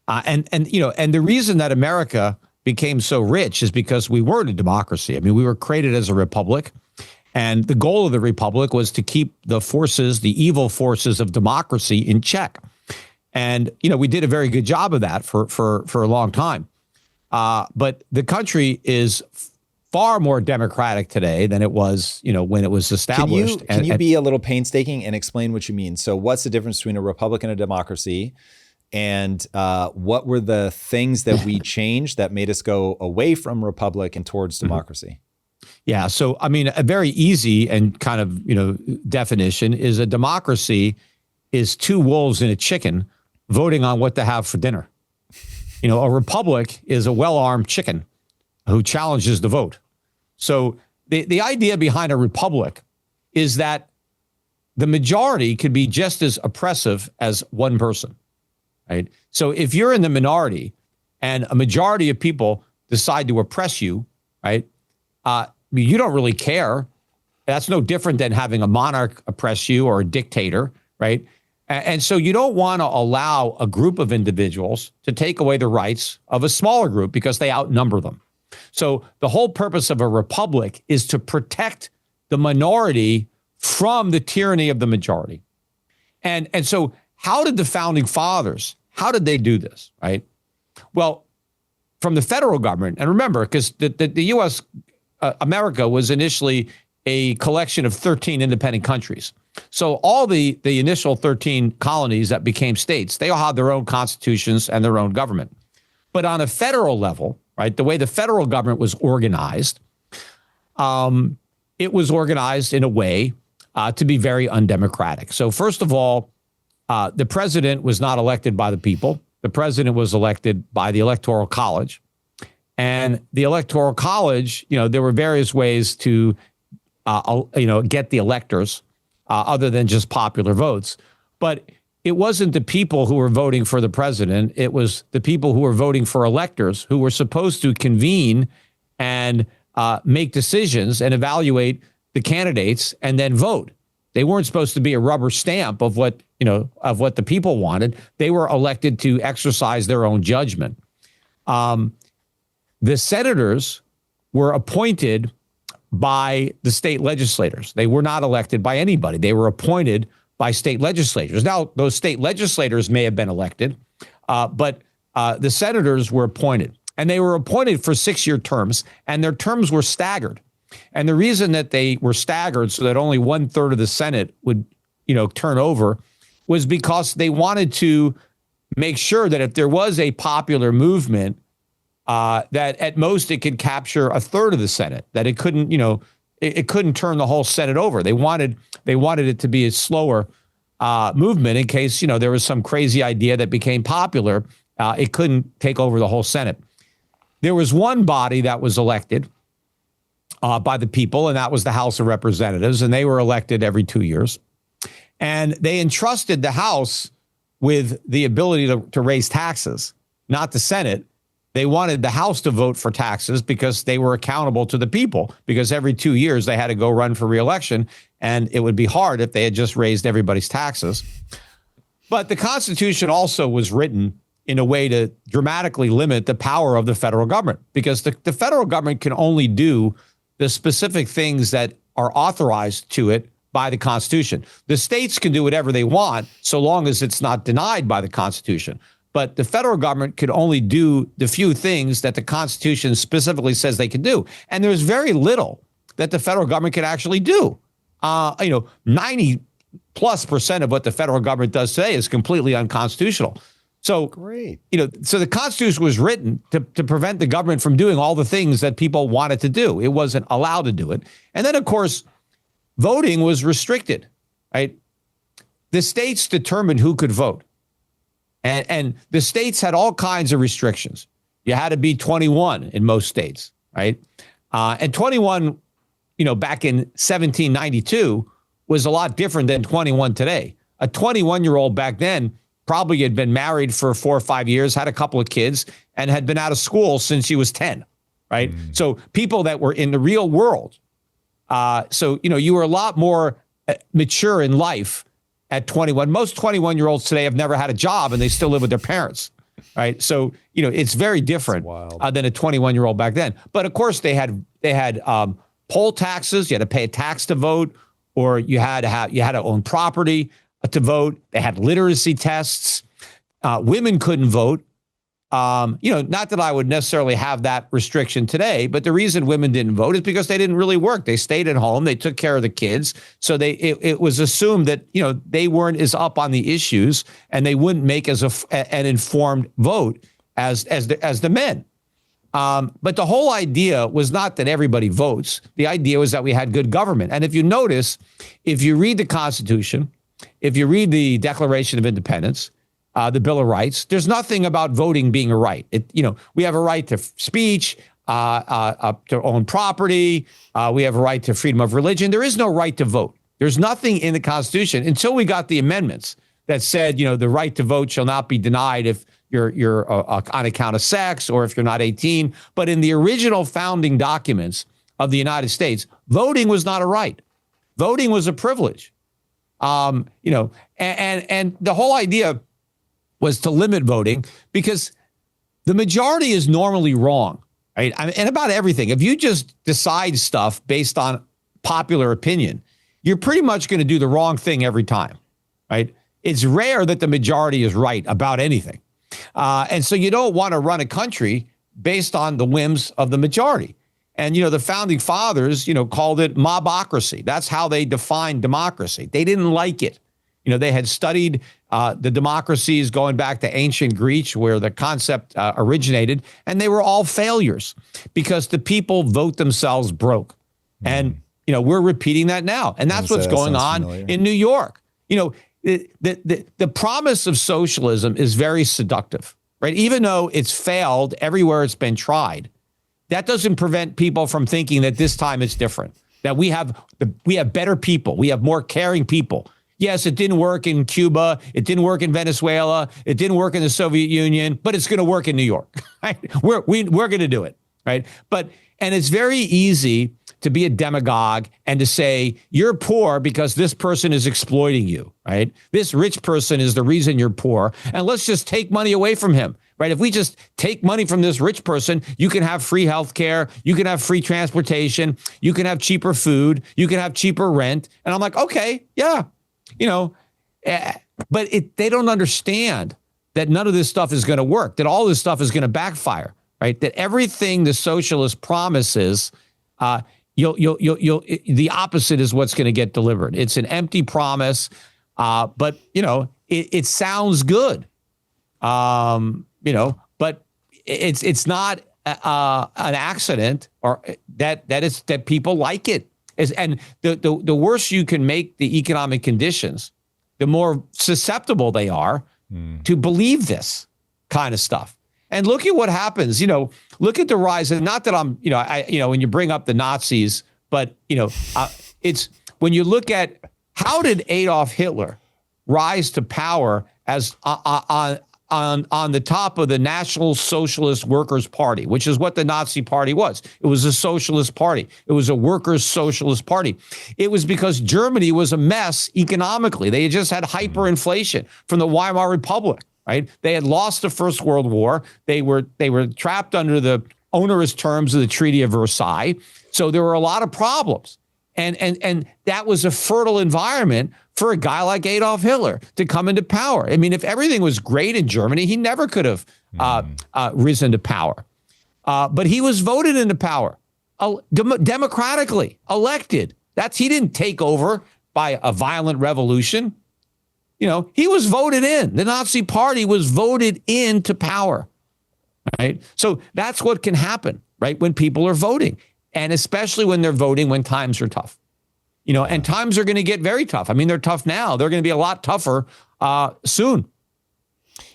And the reason that America became so rich is because we weren't a democracy. I mean, we were created as a republic, and the goal of the republic was to keep the evil forces of democracy in check. And, we did a very good job of that for a long time. But the country is far more democratic today than it was, when it was established. Can you be a little painstaking and explain what you mean? So what's the difference between a republic and a democracy? And what were the things that we changed that made us go away from republic and towards democracy? Yeah. So, I mean, a very easy and kind of, definition is a democracy is two wolves and a chicken voting on what to have for dinner. A republic is a well-armed chicken who challenges the vote. So the idea behind a republic is that the majority could be just as oppressive as one person. Right. So if you're in the minority and a majority of people decide to oppress you, right, you don't really care. That's no different than having a monarch oppress you or a dictator, right? And so you don't want to allow a group of individuals to take away the rights of a smaller group because they outnumber them. So the whole purpose of a republic is to protect the minority from the tyranny of the majority. And so how did the founding fathers, how did they do this, right? Well, from the federal government, and remember, because the U.S., America was initially a collection of 13 independent countries. So all the initial 13 colonies that became states, they all had their own constitutions and their own government. But on a federal level, right, the way the federal government was organized, it was organized in a way to be very undemocratic. So first of all, the president was not elected by the people. The president was elected by the Electoral College. And the Electoral College, there were various ways to, get the electors other than just popular votes. But it wasn't the people who were voting for the president. It was the people who were voting for electors who were supposed to convene and make decisions and evaluate the candidates and then vote. They weren't supposed to be a rubber stamp of what the people wanted. They were elected to exercise their own judgment. The senators were appointed by the state legislators. They were not elected by anybody. They were appointed by state legislators. Now, those state legislators may have been elected, but the senators were appointed. And they were appointed for 6-year terms, and their terms were staggered. And the reason that they were staggered so that only 1/3 of the Senate would, turn over was because they wanted to make sure that if there was a popular movement, that at most it could capture 1/3 of the Senate, that it couldn't, it couldn't turn the whole Senate over. They wanted it to be a slower movement in case, there was some crazy idea that became popular. It couldn't take over the whole Senate. There was one body that was elected by the people, and that was the House of Representatives, and they were elected every 2 years. And they entrusted the House with the ability to raise taxes, not the Senate. They wanted the House to vote for taxes because they were accountable to the people, because every 2 years they had to go run for re-election, and it would be hard if they had just raised everybody's taxes. But the Constitution also was written in a way to dramatically limit the power of the federal government, because the federal government can only do the specific things that are authorized to it by the Constitution. The states can do whatever they want so long as it's not denied by the Constitution. but the federal government could only do the few things that the Constitution specifically says they can do. And there's very little that the federal government can actually do. 90+% of what the federal government does today is completely unconstitutional. So, great. So the Constitution was written to prevent the government from doing all the things that people wanted to do. It wasn't allowed to do it. And then, of course, voting was restricted, right? The states determined who could vote. And the states had all kinds of restrictions. You had to be 21 in most states, right? And 21, back in 1792 was a lot different than 21 today. A 21-year-old back then probably had been married for 4 or 5 years, had a couple of kids, and had been out of school since she was 10, right? So people that were in the real world. You were a lot more mature in life at 21. Most 21-year-olds today have never had a job and they still live with their parents, right? So, it's very different than a 21-year-old back then. But of course, they had poll taxes. You had to pay a tax to vote, or you had to own property to vote. They had literacy tests. Women couldn't vote. Not that I would necessarily have that restriction today, but the reason women didn't vote is because they didn't really work. They stayed at home. They took care of the kids. So it was assumed that, they weren't as up on the issues and they wouldn't make as an informed vote as the men. But the whole idea was not that everybody votes. The idea was that we had good government. And if you notice, if you read the Constitution, if you read the Declaration of Independence, the Bill of Rights, there's nothing about voting being a right. We have a right to speech, to own property. We have a right to freedom of religion. There is no right to vote. There's nothing in the Constitution until we got the amendments that said, the right to vote shall not be denied if you're on account of sex or if you're not 18. But in the original founding documents of the United States, voting was not a right. Voting was a privilege. And the whole idea was to limit voting because the majority is normally wrong, right? And about everything. If you just decide stuff based on popular opinion, you're pretty much going to do the wrong thing every time, right? It's rare that the majority is right about anything. And so you don't want to run a country based on the whims of the majority. And, the founding fathers, called it mobocracy. That's how they defined democracy. They didn't like it. They had studied the democracies going back to ancient Greece where the concept originated, and they were all failures because the people vote themselves broke. And, we're repeating that now. And that's what's going on in New York. The promise of socialism is very seductive, right? Even though it's failed everywhere it's been tried, that doesn't prevent people from thinking that this time it's different, that we have better people. We have more caring people. Yes, it didn't work in Cuba. It didn't work in Venezuela. It didn't work in the Soviet Union, but it's going to work in New York. Right? We're going to do it. Right. And it's very easy to be a demagogue and to say you're poor because this person is exploiting you. Right. This rich person is the reason you're poor. And let's just take money away from him. Right. If we just take money from this rich person, you can have free health care. You can have free transportation. You can have cheaper food. You can have cheaper rent. And I'm like, OK, yeah. But they don't understand that none of this stuff is going to work, that all this stuff is going to backfire, right? That everything the socialist promises, the opposite is what's going to get delivered. It's an empty promise, but it sounds good, but it's not an accident or that people like it. And the worse you can make the economic conditions, the more susceptible they are to believe this kind of stuff. And look at what happens. Look at the rise. And not that I'm, when you bring up the Nazis, but it's when you look at how did Adolf Hitler rise to power as on the top of the National Socialist Workers' Party, which is what the Nazi Party was. It was a socialist party. It was a workers' socialist party. It was because Germany was a mess economically. They had just had hyperinflation from the Weimar Republic, right? They had lost the First World War. They were trapped under the onerous terms of the Treaty of Versailles. So there were a lot of problems. And that was a fertile environment for a guy like Adolf Hitler to come into power. I mean, if everything was great in Germany, he never could have risen to power. But he was voted into power, democratically elected. He didn't take over by a violent revolution. He was voted in. The Nazi Party was voted into power, right? So that's what can happen, right? When people are voting, and especially when they're voting when times are tough, and times are going to get very tough. I mean, they're tough now. They're going to be a lot tougher soon.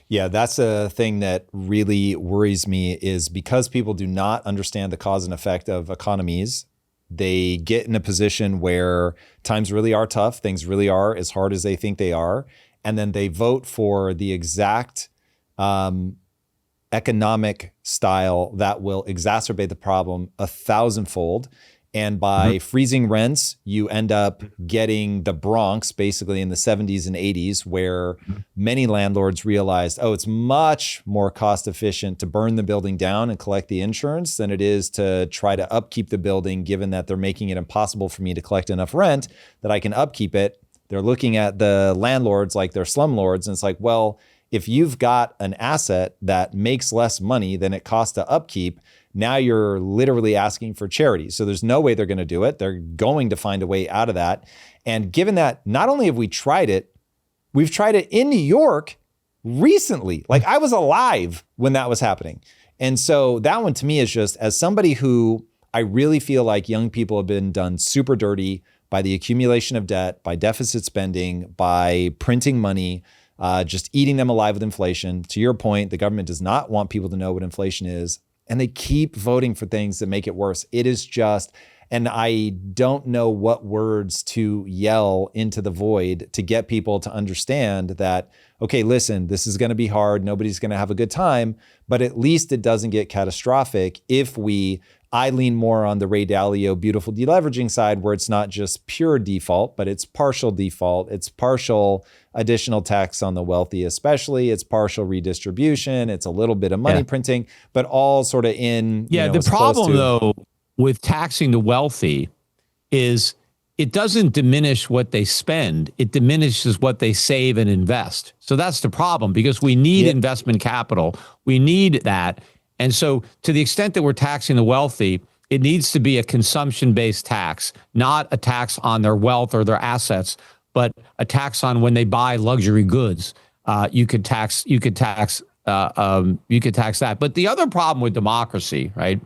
Yeah, that's a thing that really worries me, is because people do not understand the cause and effect of economies. They get in a position where times really are tough. Things really are as hard as they think they are. And then they vote for the exact economic style that will exacerbate the problem 1,000-fold. And by freezing rents, you end up getting the Bronx basically in the 70s and 80s, where many landlords realized, it's much more cost efficient to burn the building down and collect the insurance than it is to try to upkeep the building, given that they're making it impossible for me to collect enough rent that I can upkeep it. They're looking at the landlords like they're slumlords. And it's like, well, if you've got an asset that makes less money than it costs to upkeep, now you're literally asking for charity. So there's no way they're going to do it. They're going to find a way out of that. And given that not only have we tried it, we've tried it in New York recently. Like, I was alive when that was happening. And so that one to me is just, as somebody who I really feel like young people have been done super dirty by the accumulation of debt, by deficit spending, by printing money, just eating them alive with inflation. To your point, the government does not want people to know what inflation is. And they keep voting for things that make it worse. It is just, and I don't know what words to yell into the void to get people to understand that, okay, listen, this is going to be hard. Nobody's going to have a good time, but at least it doesn't get catastrophic if I lean more on the Ray Dalio beautiful deleveraging side, where it's not just pure default, but it's partial default. It's partial additional tax on the wealthy, especially. It's partial redistribution. It's a little bit of money printing, but all sort of in. Yeah, the problem though with taxing the wealthy is it doesn't diminish what they spend. It diminishes what they save and invest. So that's the problem, because we need investment capital. We need that. And so to the extent that we're taxing the wealthy, it needs to be a consumption-based tax, not a tax on their wealth or their assets, but a tax on when they buy luxury goods. You could tax that. But the other problem with democracy, right,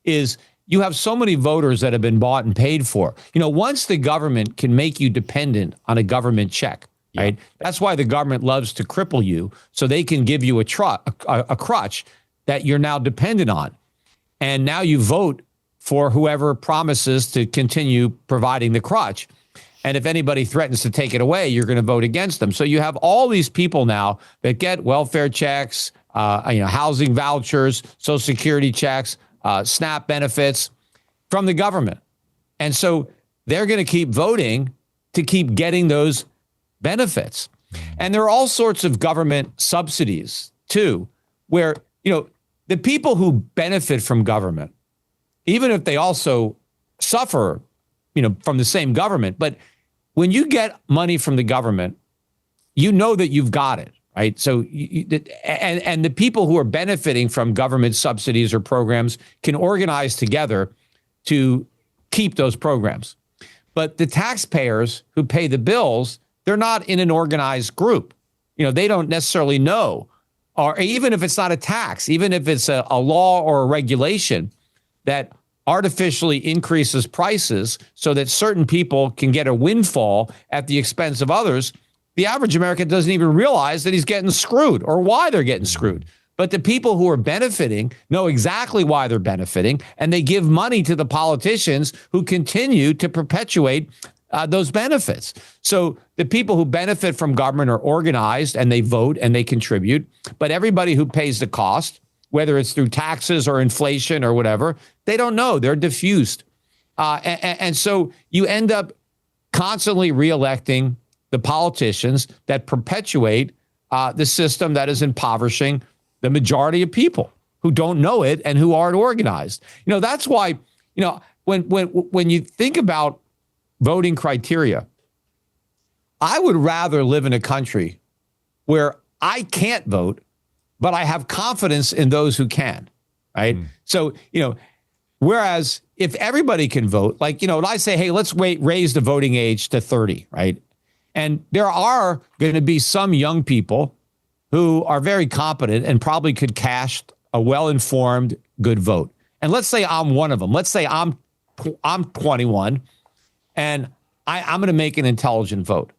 is you have so many voters that have been bought and paid for. Once the government can make you dependent on a government check, right? That's why the government loves to cripple you, so they can give you a crutch that you're now dependent on. And now you vote for whoever promises to continue providing the crutch. And if anybody threatens to take it away, you're going to vote against them. So you have all these people now that get welfare checks, housing vouchers, Social Security checks, SNAP benefits from the government. And so they're going to keep voting to keep getting those benefits. And there are all sorts of government subsidies too, where, the people who benefit from government, even if they also suffer, from the same government, but when you get money from the government, you know that you've got it, right? So, and the people who are benefiting from government subsidies or programs can organize together to keep those programs. But the taxpayers who pay the bills, they're not in an organized group. They don't necessarily know. Or even if it's not a tax, even if it's a law or a regulation that artificially increases prices so that certain people can get a windfall at the expense of others, the average American doesn't even realize that he's getting screwed or why they're getting screwed. But the people who are benefiting know exactly why they're benefiting, and they give money to the politicians who continue to perpetuate those benefits. So the people who benefit from government are organized and they vote and they contribute, but everybody who pays the cost, whether it's through taxes or inflation or whatever, they don't know. They're diffused. And so you end up constantly reelecting the politicians that perpetuate the system that is impoverishing the majority of people who don't know it and who aren't organized. That's why, when you think about voting criteria. I would rather live in a country where I can't vote, but I have confidence in those who can, right? So, whereas if everybody can vote, like, when I say, hey, let's raise the voting age to 30, right? And there are going to be some young people who are very competent and probably could cast a well-informed, good vote. And let's say I'm one of them. Let's say I'm 21 and I'm going to make an intelligent vote.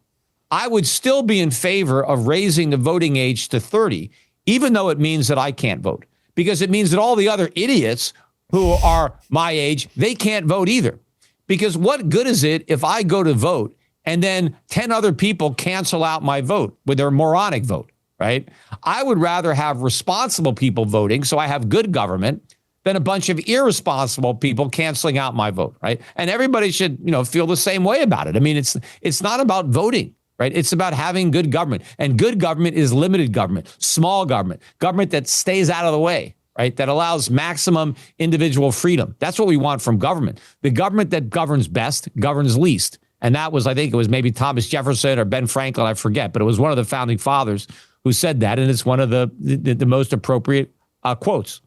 I would still be in favor of raising the voting age to 30, even though it means that I can't vote, because it means that all the other idiots who are my age, they can't vote either. Because what good is it if I go to vote and then 10 other people cancel out my vote with their moronic vote, right? I would rather have responsible people voting so I have good government than a bunch of irresponsible people canceling out my vote, right? And everybody should, feel the same way about it. I mean, it's not about voting, right? It's about having good government. And good government is limited government, small government that stays out of the way, right? That allows maximum individual freedom. That's what we want from government. The government that governs best governs least. And that was, I think it was maybe Thomas Jefferson or Ben Franklin, I forget, but it was one of the founding fathers who said that. And it's one of the most appropriate quotes.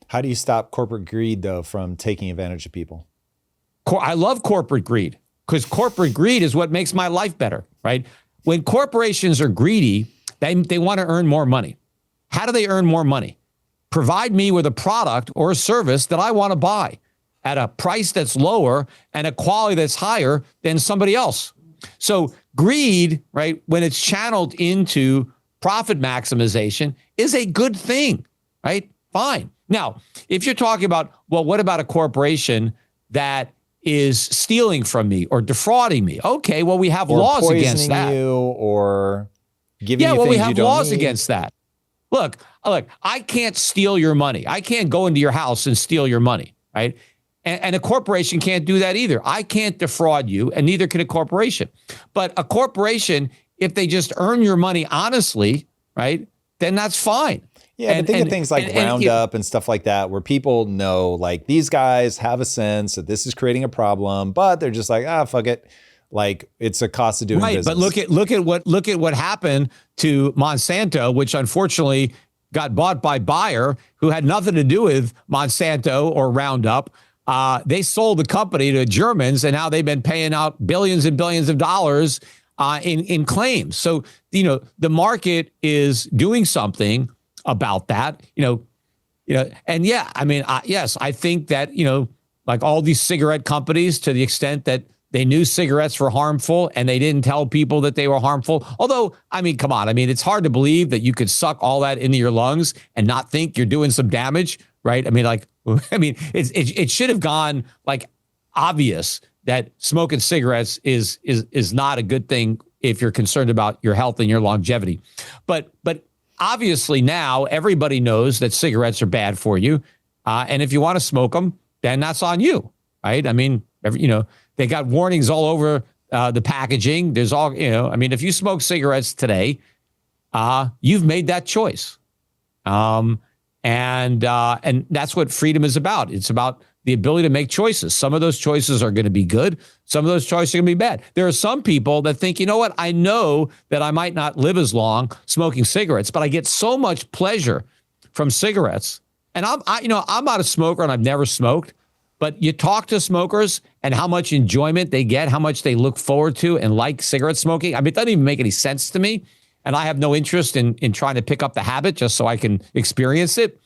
How do you stop corporate greed, though, from taking advantage of people? I love corporate greed because corporate greed is what makes my life better, right? When corporations are greedy, they want to earn more money. How do they earn more money? Provide me with a product or a service that I want to buy at a price that's lower and a quality that's higher than somebody else. So greed, right, when it's channeled into profit maximization is a good thing, right? Fine. Now, if you're talking about, well, what about a corporation that is stealing from me or defrauding me? Okay, well, we have laws against that. You or giving you things you don't need. Yeah, well, we have laws against that. Look, I can't steal your money. I can't go into your house and steal your money, right? And a corporation can't do that either. I can't defraud you, and neither can a corporation. But a corporation, if they just earn your money honestly, right, then that's fine. Yeah, but think of things like Roundup and stuff like that, where people know, like, these guys have a sense that this is creating a problem, but they're just like, fuck it. Like, it's a cost of doing business. But look at what happened to Monsanto, which unfortunately got bought by Bayer, who had nothing to do with Monsanto or Roundup. They sold the company to Germans, and now they've been paying out billions and billions of dollars in claims. So, the market is doing something about that, and yeah, I mean, yes, I think that, like all these cigarette companies, to the extent that they knew cigarettes were harmful and they didn't tell people that they were harmful. Although, I mean, come on. I mean, it's hard to believe that you could suck all that into your lungs and not think you're doing some damage, right? I mean, it should have gone like obvious that smoking cigarettes is not a good thing if you're concerned about your health and your longevity. But obviously now everybody knows that cigarettes are bad for you. And if you want to smoke them, then that's on you, right? I mean, they got warnings all over the packaging. There's all, I mean, if you smoke cigarettes today, you've made that choice. And that's what freedom is about. It's about the ability to make choices. Some of those choices are going to be good. Some of those choices are going to be bad. There are some people that think, you know what? I know that I might not live as long smoking cigarettes, but I get so much pleasure from cigarettes. And I'm not a smoker and I've never smoked, but you talk to smokers and how much enjoyment they get, how much they look forward to and like cigarette smoking. I mean, it doesn't even make any sense to me. And I have no interest in trying to pick up the habit just so I can experience it.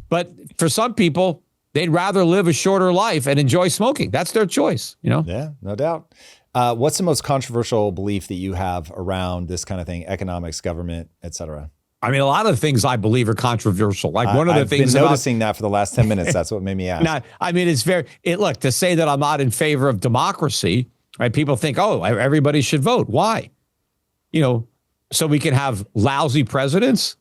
But for some people, they'd rather live a shorter life and enjoy smoking. That's their choice, Yeah, no doubt. What's the most controversial belief that you have around this kind of thing, economics, government, et cetera? I mean, a lot of the things I believe are controversial. Like one of the things I've been noticing that for the last 10 minutes. That's what made me ask. No, I mean, look, to say that I'm not in favor of democracy, right? People think, oh, everybody should vote. Why? So we can have lousy presidents,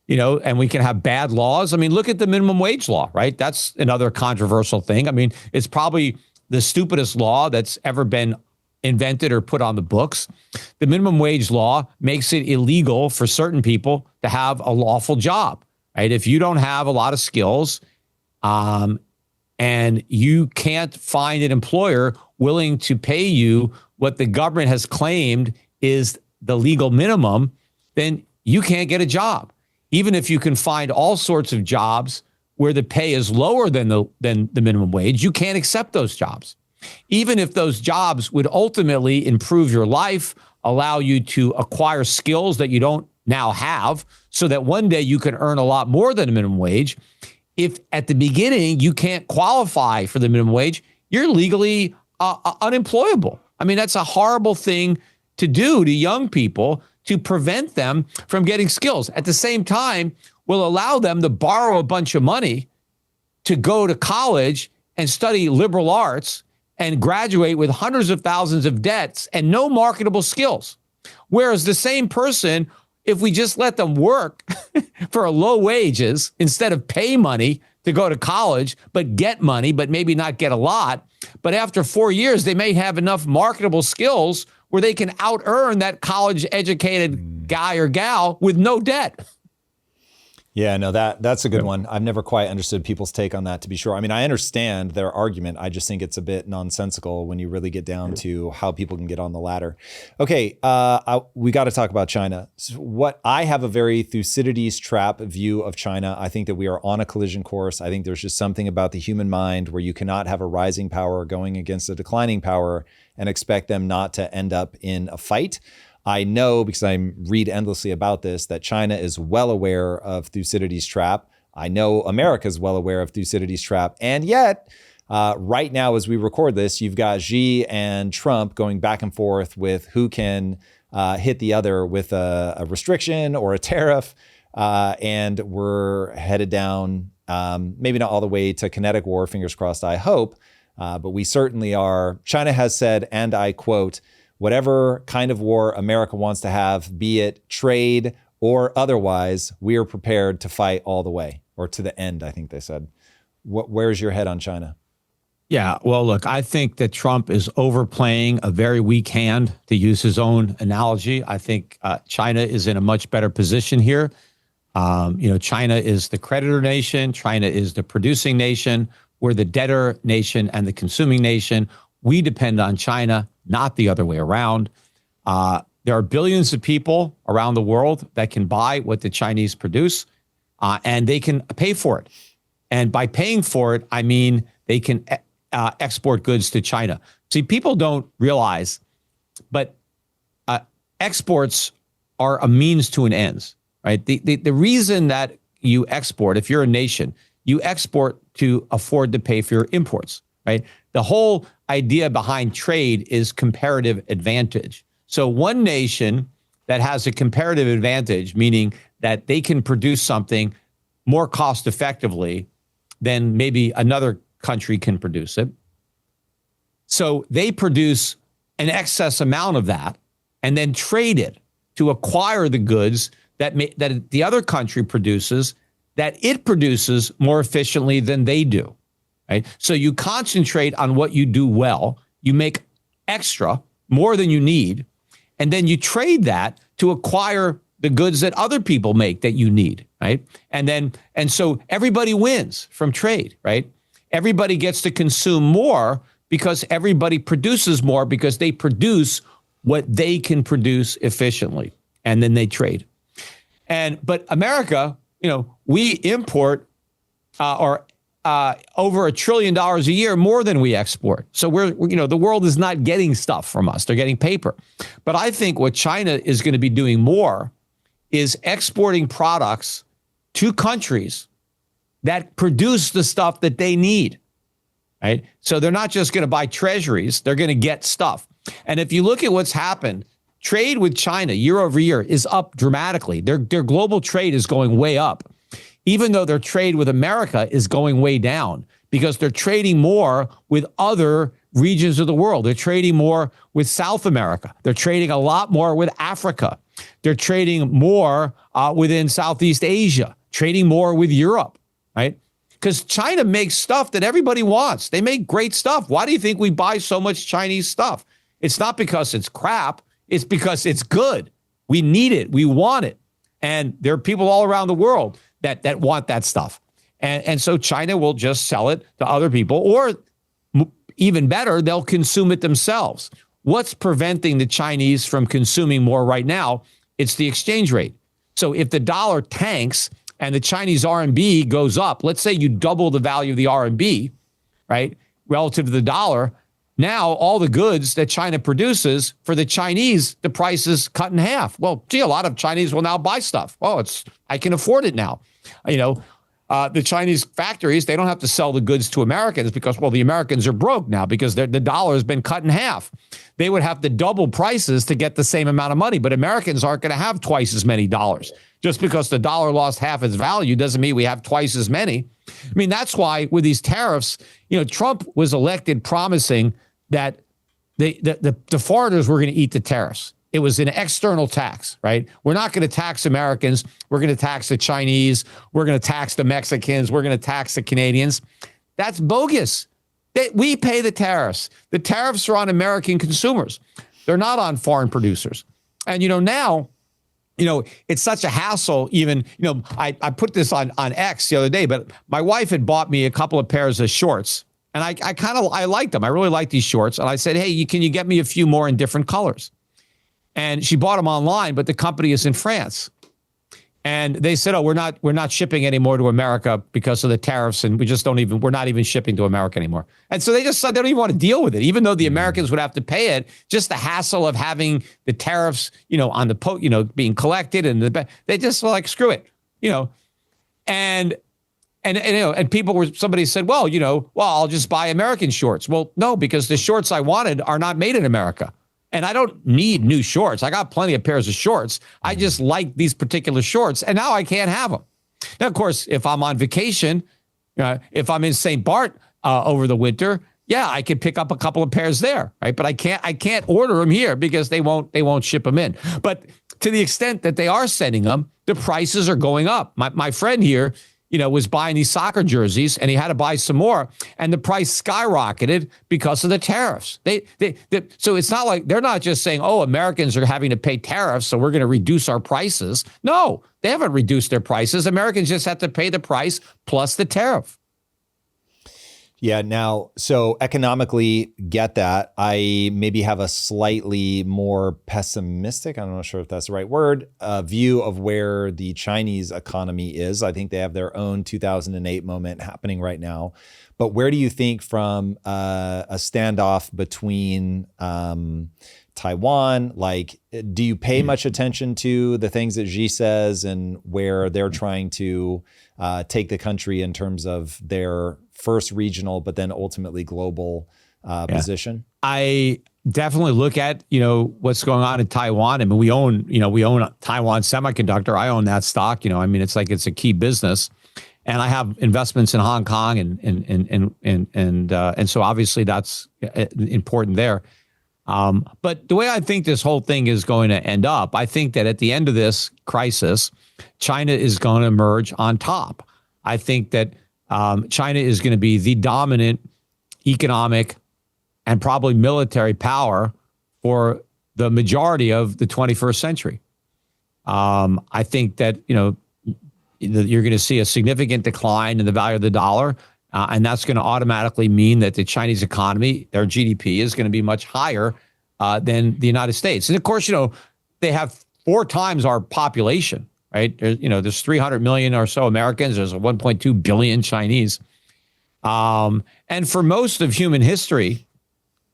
and we can have bad laws. I mean, look at the minimum wage law, right? That's another controversial thing. I mean, it's probably the stupidest law that's ever been invented or put on the books. The minimum wage law makes it illegal for certain people to have a lawful job, right? If you don't have a lot of skills and you can't find an employer willing to pay you what the government has claimed is the legal minimum, then you can't get a job. Even if you can find all sorts of jobs where the pay is lower than the minimum wage, you can't accept those jobs. Even if those jobs would ultimately improve your life, allow you to acquire skills that you don't now have, so that one day you can earn a lot more than a minimum wage. If at the beginning you can't qualify for the minimum wage, you're legally unemployable. I mean, that's a horrible thing to do to young people, to prevent them from getting skills. At the same time, will allow them to borrow a bunch of money to go to college and study liberal arts and graduate with hundreds of thousands of debts and no marketable skills. Whereas the same person, if we just let them work for low wages instead of pay money to go to college, but get money, but maybe not get a lot. But after 4 years, they may have enough marketable skills where they can out-earn that college-educated guy or gal with no debt. Yeah, no, that's a good one. I've never quite understood people's take on that, to be sure. I mean, I understand their argument. I just think it's a bit nonsensical when you really get down to how people can get on the ladder. Okay, we got to talk about China. So I have a very Thucydides trap view of China. I think that we are on a collision course. I think there's just something about the human mind where you cannot have a rising power going against a declining power and expect them not to end up in a fight. I know, because I read endlessly about this, that China is well aware of Thucydides' trap. I know America is well aware of Thucydides' trap. And yet, right now, as we record this, you've got Xi and Trump going back and forth with who can hit the other with a restriction or a tariff. And we're headed down, maybe not all the way to kinetic war, fingers crossed, I hope. But we certainly are. China has said, and I quote, "Whatever kind of war America wants to have, be it trade or otherwise, we are prepared to fight all the way," or to the end, I think they said. Where's your head on China? Yeah, well, look, I think that Trump is overplaying a very weak hand, to use his own analogy. I think China is in a much better position here. China is the creditor nation. China is the producing nation. We're the debtor nation and the consuming nation. We depend on China, not the other way around. There are billions of people around the world that can buy what the Chinese produce, and they can pay for it. And by paying for it, I mean they can export goods to China. See, people don't realize, but exports are a means to an end, right? The reason that you export, if you're a nation, you export to afford to pay for your imports, right? The whole idea behind trade is comparative advantage. So one nation that has a comparative advantage, meaning that they can produce something more cost effectively than maybe another country can produce it. So they produce an excess amount of that and then trade it to acquire the goods that the other country produces, that it produces more efficiently than they do. Right? So you concentrate on what you do well, you make extra, more than you need, and then you trade that to acquire the goods that other people make that you need, right? And so everybody wins from trade, right? Everybody gets to consume more because everybody produces more because they produce what they can produce efficiently, and then they trade. But America, we import over $1 trillion a year more than we export. So we're the world is not getting stuff from us. They're getting paper. But I think what China is going to be doing more is exporting products to countries that produce the stuff that they need, right? So they're not just going to buy treasuries. They're going to get stuff. And if you look at what's happened, trade with China year over year is up dramatically. Their global trade is going way up, even though their trade with America is going way down because they're trading more with other regions of the world. They're trading more with South America. They're trading a lot more with Africa. They're trading more within Southeast Asia, trading more with Europe, right? Because China makes stuff that everybody wants. They make great stuff. Why do you think we buy so much Chinese stuff? It's not because it's crap. It's because it's good. We need it. We want it. And there are people all around the world that want that stuff. And so China will just sell it to other people or even better, they'll consume it themselves. What's preventing the Chinese from consuming more right now? It's the exchange rate. So if the dollar tanks and the Chinese RMB goes up, let's say you double the value of the RMB, right, relative to the dollar, now all the goods that China produces, for the Chinese, the price is cut in half. Well, gee, a lot of Chinese will now buy stuff. Oh, I can afford it now. The Chinese factories, they don't have to sell the goods to Americans because, well, the Americans are broke now because the dollar has been cut in half. They would have to double prices to get the same amount of money, but Americans aren't going to have twice as many dollars. Just because the dollar lost half its value doesn't mean we have twice as many. I mean, that's why with these tariffs, Trump was elected promising that the foreigners were going to eat the tariffs. It was an external tax, right? We're not going to tax Americans. We're going to tax the Chinese. We're going to tax the Mexicans. We're going to tax the Canadians. That's bogus. We pay the tariffs. The tariffs are on American consumers. They're not on foreign producers. And, now, it's such a hassle even, I put this on X the other day, but my wife had bought me a couple of pairs of shorts. And I liked them. I really like these shorts. And I said, hey, can you get me a few more in different colors? And she bought them online, but the company is in France. And they said, oh, we're not shipping anymore to America because of the tariffs. And we're not even shipping to America anymore. And so they just said they don't even want to deal with it, even though the Americans would have to pay it. Just the hassle of having the tariffs, on the being collected, and they just were like, screw it, and somebody said, well, I'll just buy American shorts. Well, no, because the shorts I wanted are not made in America. And I don't need new shorts. I got plenty of pairs of shorts. I just like these particular shorts, and now I can't have them. Now, of course, if I'm on vacation, if I'm in St. Bart over the winter, yeah, I could pick up a couple of pairs there, right? But I can't order them here because they won't ship them in. But to the extent that they are sending them, the prices are going up. My friend here, was buying these soccer jerseys, and he had to buy some more, and the price skyrocketed because of the tariffs. So it's not like they're not just saying, oh, Americans are having to pay tariffs, so we're going to reduce our prices. No, they haven't reduced their prices. Americans just have to pay the price plus the tariff. Yeah. Now, so economically, get that. I maybe have a slightly more pessimistic, I'm not sure if that's the right word, view of where the Chinese economy is. I think they have their own 2008 moment happening right now. But where do you think from a standoff between Taiwan, do you pay much attention to the things that Xi says and where they're trying to take the country in terms of their first regional, but then ultimately global position? I definitely look at, what's going on in Taiwan. I mean, we own Taiwan Semiconductor. I own that stock. It's a key business, and I have investments in Hong Kong, and so obviously that's important there. But the way I think this whole thing is going to end up, I think that at the end of this crisis, China is going to emerge on top. I think that China is going to be the dominant economic and probably military power for the majority of the 21st century. I think that, you're going to see a significant decline in the value of the dollar, and that's going to automatically mean that the Chinese economy, their GDP, is going to be much higher than the United States. And of course, they have 4 times our population. Right. There's 300 million or so Americans. There's 1.2 billion Chinese. And for most of human history,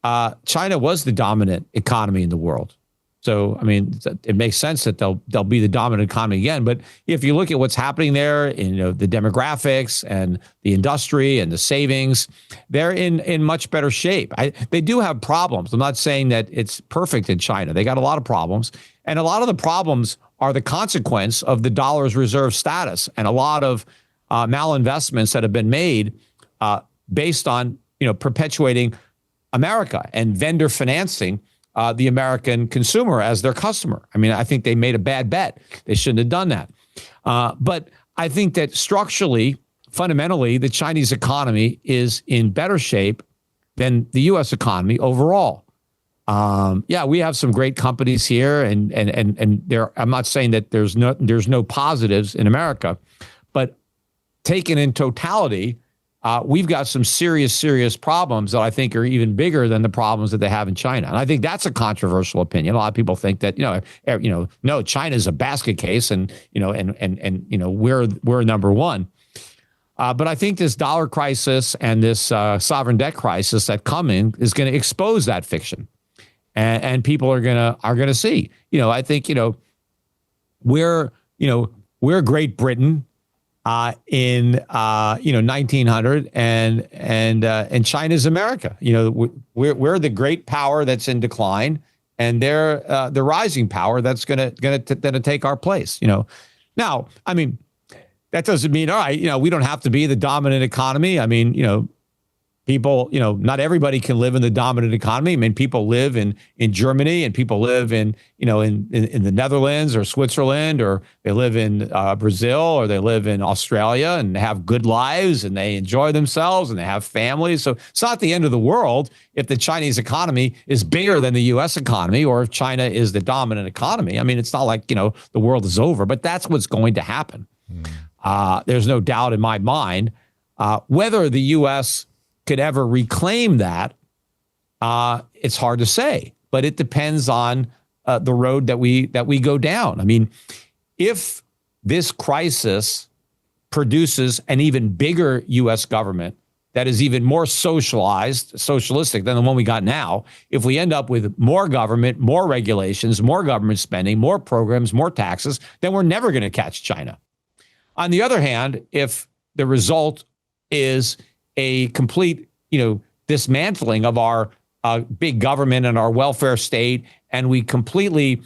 China was the dominant economy in the world. So, it makes sense that they'll be the dominant economy again. But if you look at what's happening there, the demographics and the industry and the savings, they're in much better shape. They do have problems. I'm not saying that it's perfect in China. They got a lot of problems. And a lot of the problems are the consequence of the dollar's reserve status and a lot of malinvestments that have been made based on, perpetuating America and vendor financing the American consumer as their customer. I think they made a bad bet. They shouldn't have done that. But I think that structurally, fundamentally, the Chinese economy is in better shape than the U.S. economy overall. We have some great companies here, and there. I'm not saying that there's no positives in America, but taken in totality, we've got some serious problems that I think are even bigger than the problems that they have in China. And I think that's a controversial opinion. A lot of people think that, no, China's a basket case and we're number one. But I think this dollar crisis and this sovereign debt crisis that coming is going to expose that fiction. And people are gonna see. I think we're Great Britain in 1900 and China's America. We're the great power that's in decline, and they're the rising power that's gonna take our place. Now, I mean, that doesn't mean, all right, we don't have to be the dominant economy. I mean, people, not everybody can live in the dominant economy. I mean, people live in Germany, and people live in the Netherlands or Switzerland, or they live in Brazil, or they live in Australia and have good lives and they enjoy themselves and they have families. So it's not the end of the world if the Chinese economy is bigger than the U.S. economy, or if China is the dominant economy. I mean, it's not like, the world is over, but that's what's going to happen. There's no doubt in my mind. Whether the U.S. could ever reclaim that, it's hard to say, but it depends on the road that we go down. I mean, if this crisis produces an even bigger U.S. government that is even more socialistic than the one we got now, if we end up with more government, more regulations, more government spending, more programs, more taxes, then we're never going to catch China. On the other hand, if the result is a complete, dismantling of our big government and our welfare state, and we completely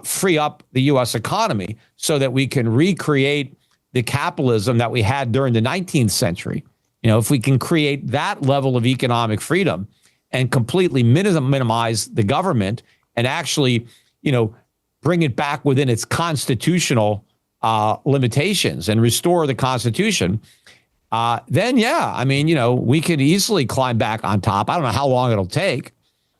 free up the U.S. economy so that we can recreate the capitalism that we had during the 19th century. If we can create that level of economic freedom and completely minimize the government and actually, bring it back within its constitutional limitations and restore the Constitution, then, I mean, we could easily climb back on top. I don't know how long it'll take.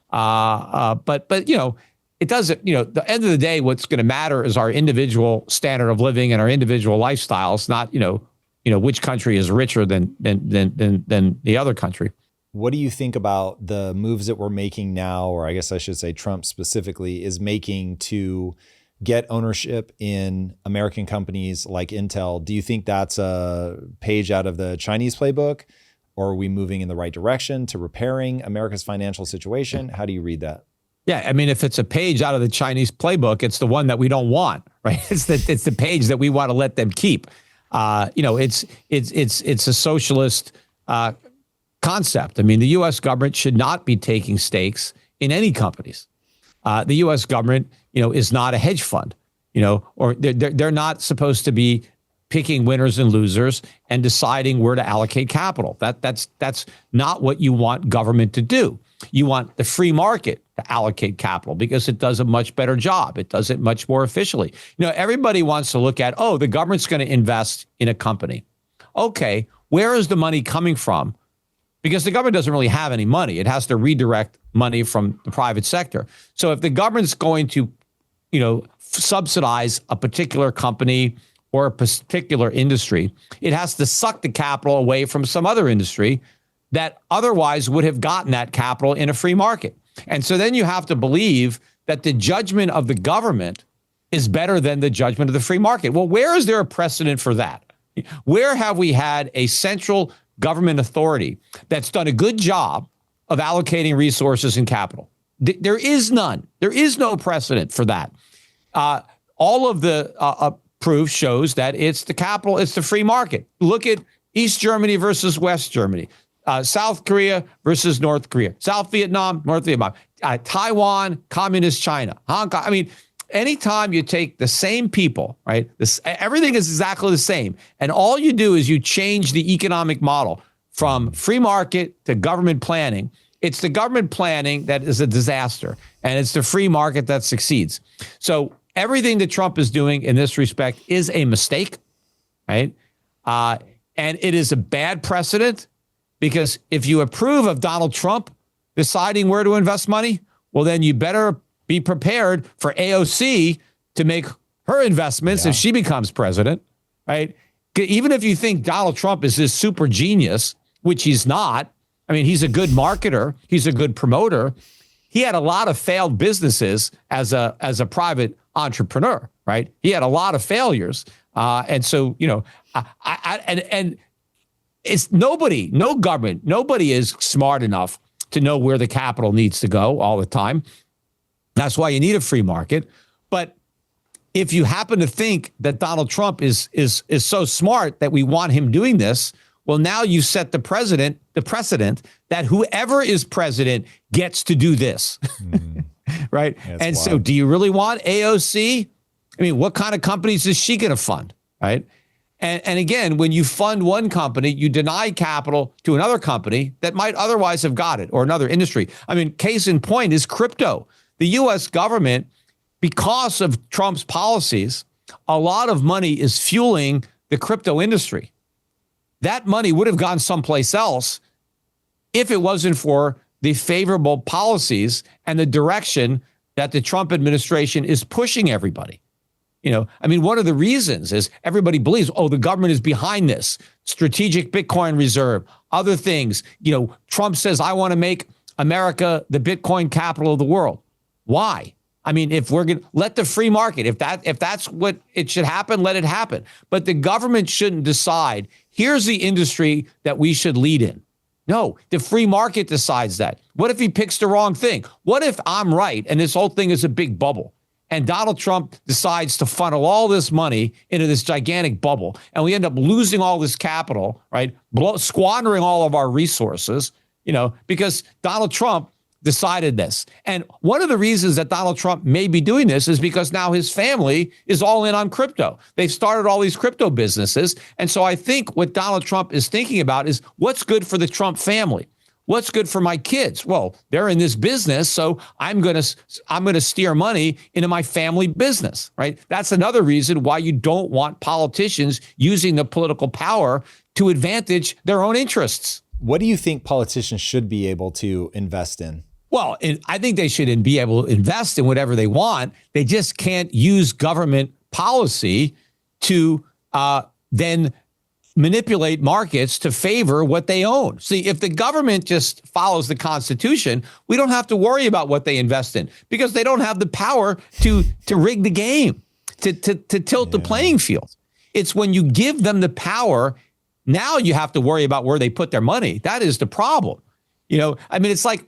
But it doesn't, at the end of the day, what's going to matter is our individual standard of living and our individual lifestyles, not, which country is richer than the other country. What do you think about the moves that we're making now, or I guess I should say Trump specifically is making to get ownership in American companies like Intel? Do you think that's a page out of the Chinese playbook, or are we moving in the right direction to repairing America's financial situation? How do you read that? Yeah, I mean, if it's a page out of the Chinese playbook, it's the one that we don't want, right? It's the page that we want to let them keep. It's a socialist concept. I mean, the U.S. government should not be taking stakes in any companies. The U.S. government, is not a hedge fund, or they're not supposed to be picking winners and losers and deciding where to allocate capital. That's not what you want government to do. You want the free market to allocate capital because it does a much better job. It does it much more efficiently. Everybody wants to look at, the government's going to invest in a company. Okay, where is the money coming from? Because the government doesn't really have any money. It has to redirect money from the private sector. So if the government's going to, subsidize a particular company or a particular industry, it has to suck the capital away from some other industry that otherwise would have gotten that capital in a free market. And so then you have to believe that the judgment of the government is better than the judgment of the free market. Well, where is there a precedent for that? Where have we had a central government authority that's done a good job of allocating resources and capital? There is none. There is no precedent for that. All of the proof shows that it's the capital, it's the free market. Look at East Germany versus West Germany, South Korea versus North Korea, South Vietnam, North Vietnam, Taiwan, Communist China, Hong Kong. I mean, anytime you take the same people, right? Everything is exactly the same. And all you do is you change the economic model from free market to government planning. It's the government planning that is a disaster, and it's the free market that succeeds. So everything that Trump is doing in this respect is a mistake, right? And it is a bad precedent, because if you approve of Donald Trump deciding where to invest money, well, then you better be prepared for AOC to make her investments if she becomes president, right? Even if you think Donald Trump is this super genius which he's not. I mean, he's a good marketer. He's a good promoter. He had a lot of failed businesses as a private entrepreneur, right? He had a lot of failures. And so, and it's no government, nobody is smart enough to know where the capital needs to go all the time. That's why you need a free market. But if you happen to think that Donald Trump is so smart that we want him doing this, well, now you set the precedent that whoever is president gets to do this, right? That's and wild. So do you really want AOC? I mean, what kind of companies is she going to fund, right? And again, when you fund one company, you deny capital to another company that might otherwise have got it, or another industry. I mean, case in point is crypto. The U.S. government, because of Trump's policies, a lot of money is fueling the crypto industry. That money would have gone someplace else if it wasn't for the favorable policies and the direction that the Trump administration is pushing everybody. I mean, one of the reasons is everybody believes, the government is behind this. Strategic Bitcoin reserve, other things. Trump says, I want to make America the Bitcoin capital of the world. Why? I mean, if we're going to let the free market, if that's what it should happen, let it happen. But the government shouldn't decide, here's the industry that we should lead in. No, the free market decides that. What if he picks the wrong thing? What if I'm right and this whole thing is a big bubble and Donald Trump decides to funnel all this money into this gigantic bubble and we end up losing all this capital, right? Squandering all of our resources, because Donald Trump decided this. And one of the reasons that Donald Trump may be doing this is because now his family is all in on crypto. They've started all these crypto businesses. And so I think what Donald Trump is thinking about is what's good for the Trump family? What's good for my kids? Well, they're in this business, so I'm going to steer money into my family business, right? That's another reason why you don't want politicians using the political power to advantage their own interests. What do you think politicians should be able to invest in? Well, I think they should be able to invest in whatever they want. They just can't use government policy to then manipulate markets to favor what they own. See, if the government just follows the Constitution, we don't have to worry about what they invest in because they don't have the power to rig the game, to tilt the playing field. It's when you give them the power, now you have to worry about where they put their money. That is the problem. I mean, it's like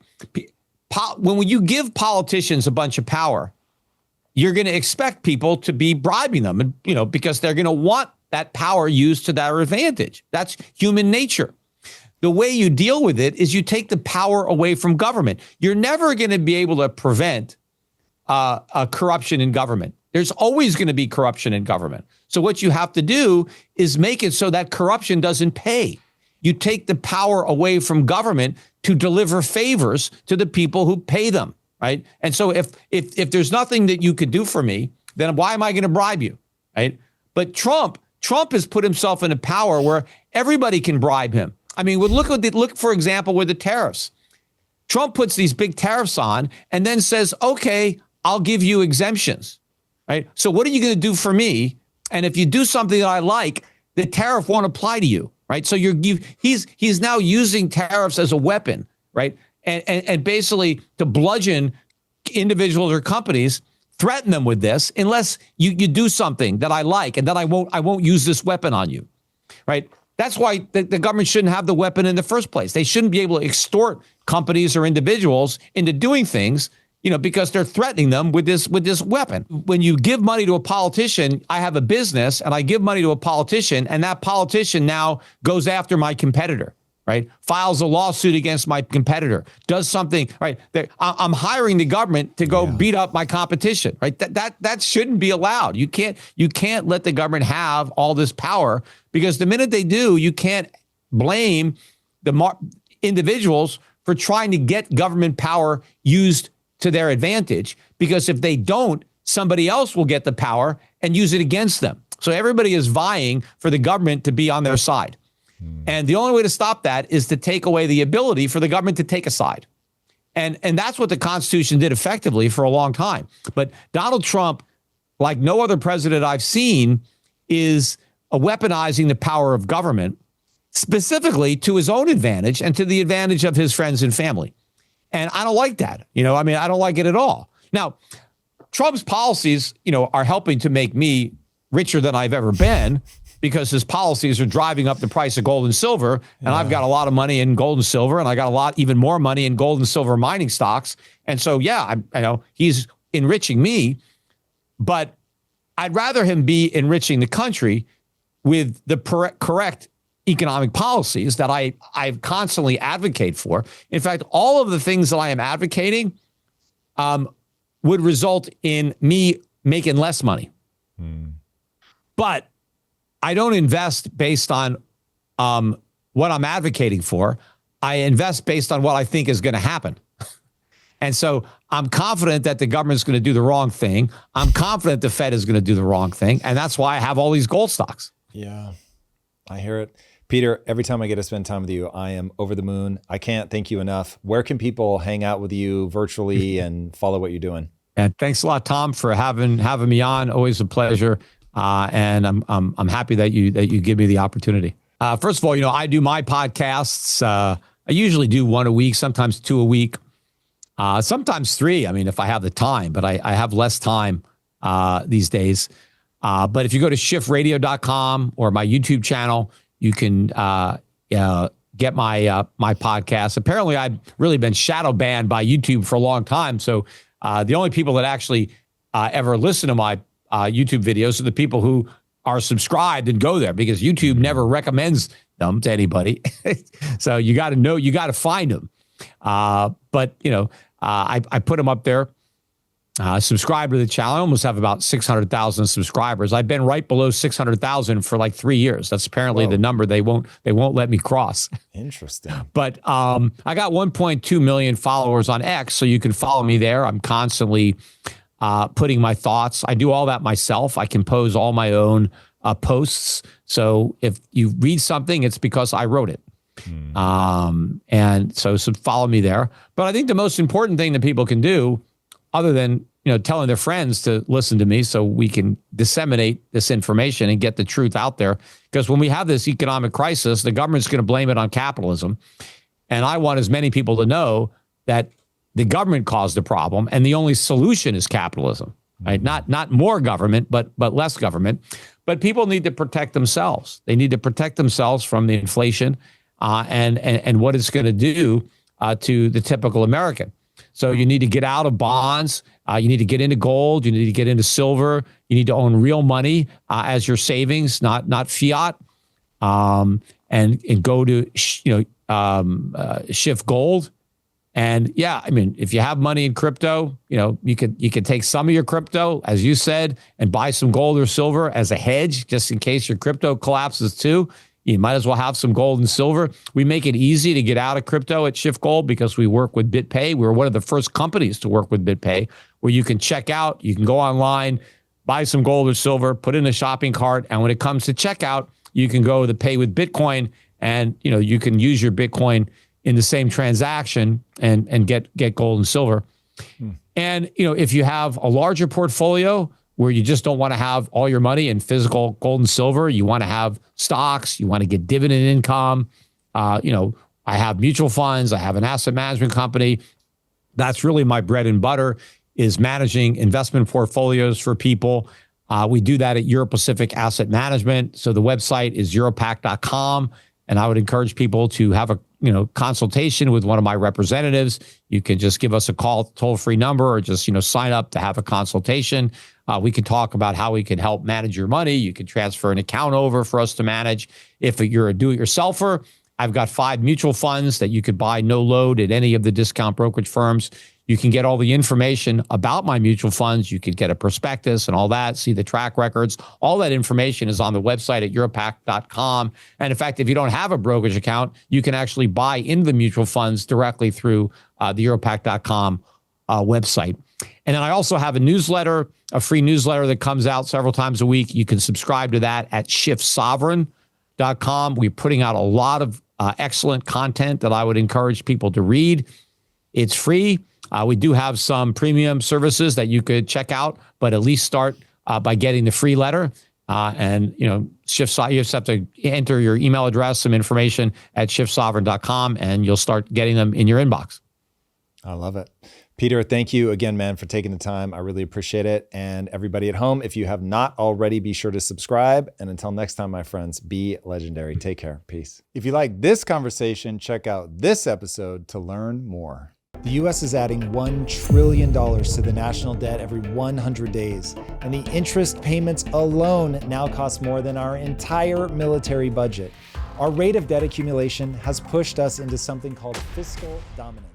when you give politicians a bunch of power, you're going to expect people to be bribing them, and because they're going to want that power used to their advantage. That's human nature. The way you deal with it is you take the power away from government. You're never going to be able to prevent corruption in government. There's always going to be corruption in government. So what you have to do is make it so that corruption doesn't pay. You take the power away from government to deliver favors to the people who pay them, right? And so if there's nothing that you could do for me, then why am I going to bribe you, right? But Trump has put himself in a power where everybody can bribe him. I mean, look, for example, with the tariffs. Trump puts these big tariffs on and then says, okay, I'll give you exemptions, right? So what are you going to do for me? And if you do something that I like, the tariff won't apply to you, right? So he's now using tariffs as a weapon, right? And basically to bludgeon individuals or companies, threaten them with this unless you do something that I like, and then I won't use this weapon on you, right? That's why the government shouldn't have the weapon in the first place. They shouldn't be able to extort companies or individuals into doing things, because they're threatening them with this weapon. When you give money to a politician, I have a business and I give money to a politician, and that politician now goes after my competitor, right? Files a lawsuit against my competitor, does something, right? I'm hiring the government to go beat up my competition, right? That shouldn't be allowed. You can't let the government have all this power, because the minute they do, you can't blame the individuals for trying to get government power used to their advantage, because if they don't, somebody else will get the power and use it against them. So everybody is vying for the government to be on their side. And the only way to stop that is to take away the ability for the government to take a side. And that's what the Constitution did effectively for a long time. But Donald Trump, like no other president I've seen, is weaponizing the power of government specifically to his own advantage and to the advantage of his friends and family. And I don't like that. I don't like it at all. Now, Trump's policies, are helping to make me richer than I've ever been because his policies are driving up the price of gold and silver. And I've got a lot of money in gold and silver, and I got even more money in gold and silver mining stocks. And so, I know he's enriching me, but I'd rather him be enriching the country with the correct economic policies that I constantly advocate for. In fact, all of the things that I am advocating would result in me making less money. But I don't invest based on what I'm advocating for. I invest based on what I think is going to happen. And so I'm confident that the government's going to do the wrong thing. I'm confident the Fed is going to do the wrong thing. And that's why I have all these gold stocks. Yeah, I hear it. Peter, every time I get to spend time with you, I am over the moon. I can't thank you enough. Where can people hang out with you virtually and follow what you're doing? And thanks a lot, Tom, for having me on. Always a pleasure. And I'm happy that you give me the opportunity. First of all, I do my podcasts. I usually do one a week, sometimes two a week, sometimes three. I mean, if I have the time, but I have less time these days. But if you go to schiffradio.com or my YouTube channel, you can get my podcast. Apparently, I've really been shadow banned by YouTube for a long time. So the only people that actually ever listen to my YouTube videos are the people who are subscribed and go there, because YouTube never recommends them to anybody. So you got to find them. But I put them up there. Subscribe to the channel. I almost have about 600,000 subscribers. I've been right below 600,000 for like 3 years. That's apparently the number they won't let me cross. Interesting. But I got 1.2 million followers on X, so you can follow me there. I'm constantly putting my thoughts. I do all that myself. I compose all my own posts. So if you read something, it's because I wrote it. And so follow me there. But I think the most important thing that people can do, other than telling their friends to listen to me so we can disseminate this information and get the truth out there. Because when we have this economic crisis, the government's going to blame it on capitalism. And I want as many people to know that the government caused the problem and the only solution is capitalism. Right? Not more government, but less government. But people need to protect themselves. They need to protect themselves from the inflation and what it's going to do to the typical American. So you need to get out of bonds. You need to get into gold. You need to get into silver. You need to own real money as your savings, not fiat. And go to Schiff Gold. And if you have money in crypto, you could take some of your crypto, as you said, and buy some gold or silver as a hedge, just in case your crypto collapses too. You might as well have some gold and silver. We make it easy to get out of crypto at Schiff Gold because we work with BitPay. We were one of the first companies to work with BitPay, where you can check out, you can go online, buy some gold or silver, put in a shopping cart, and when it comes to checkout, you can go to pay with Bitcoin, and you can use your Bitcoin in the same transaction and get gold and silver. And if you have a larger portfolio where you just don't want to have all your money in physical gold and silver, you want to have stocks, you want to get dividend income. I have mutual funds, I have an asset management company. That's really my bread and butter, is managing investment portfolios for people. We do that at Euro Pacific Asset Management. So the website is europac.com. And I would encourage people to have a consultation with one of my representatives. You can just give us a call, toll-free number, or just sign up to have a consultation. We can talk about how we can help manage your money. You can transfer an account over for us to manage. If you're a do-it-yourselfer, I've got 5 mutual funds that you could buy no load at any of the discount brokerage firms. You can get all the information about my mutual funds. You could get a prospectus and all that, see the track records. All that information is on the website at europac.com. And in fact, if you don't have a brokerage account, you can actually buy into the mutual funds directly through the europac.com website. And then I also have a newsletter, a free newsletter that comes out several times a week. You can subscribe to that at schiffsovereign.com. We're putting out a lot of excellent content that I would encourage people to read. It's free. We do have some premium services that you could check out, but at least start by getting the free letter. And Schiff, you just have to enter your email address, some information at schiffsovereign.com, and you'll start getting them in your inbox. I love it. Peter, thank you again, man, for taking the time. I really appreciate it. And everybody at home, if you have not already, be sure to subscribe. And until next time, my friends, be legendary. Take care. Peace. If you like this conversation, check out this episode to learn more. The U.S. is adding $1 trillion to the national debt every 100 days. And the interest payments alone now cost more than our entire military budget. Our rate of debt accumulation has pushed us into something called fiscal dominance.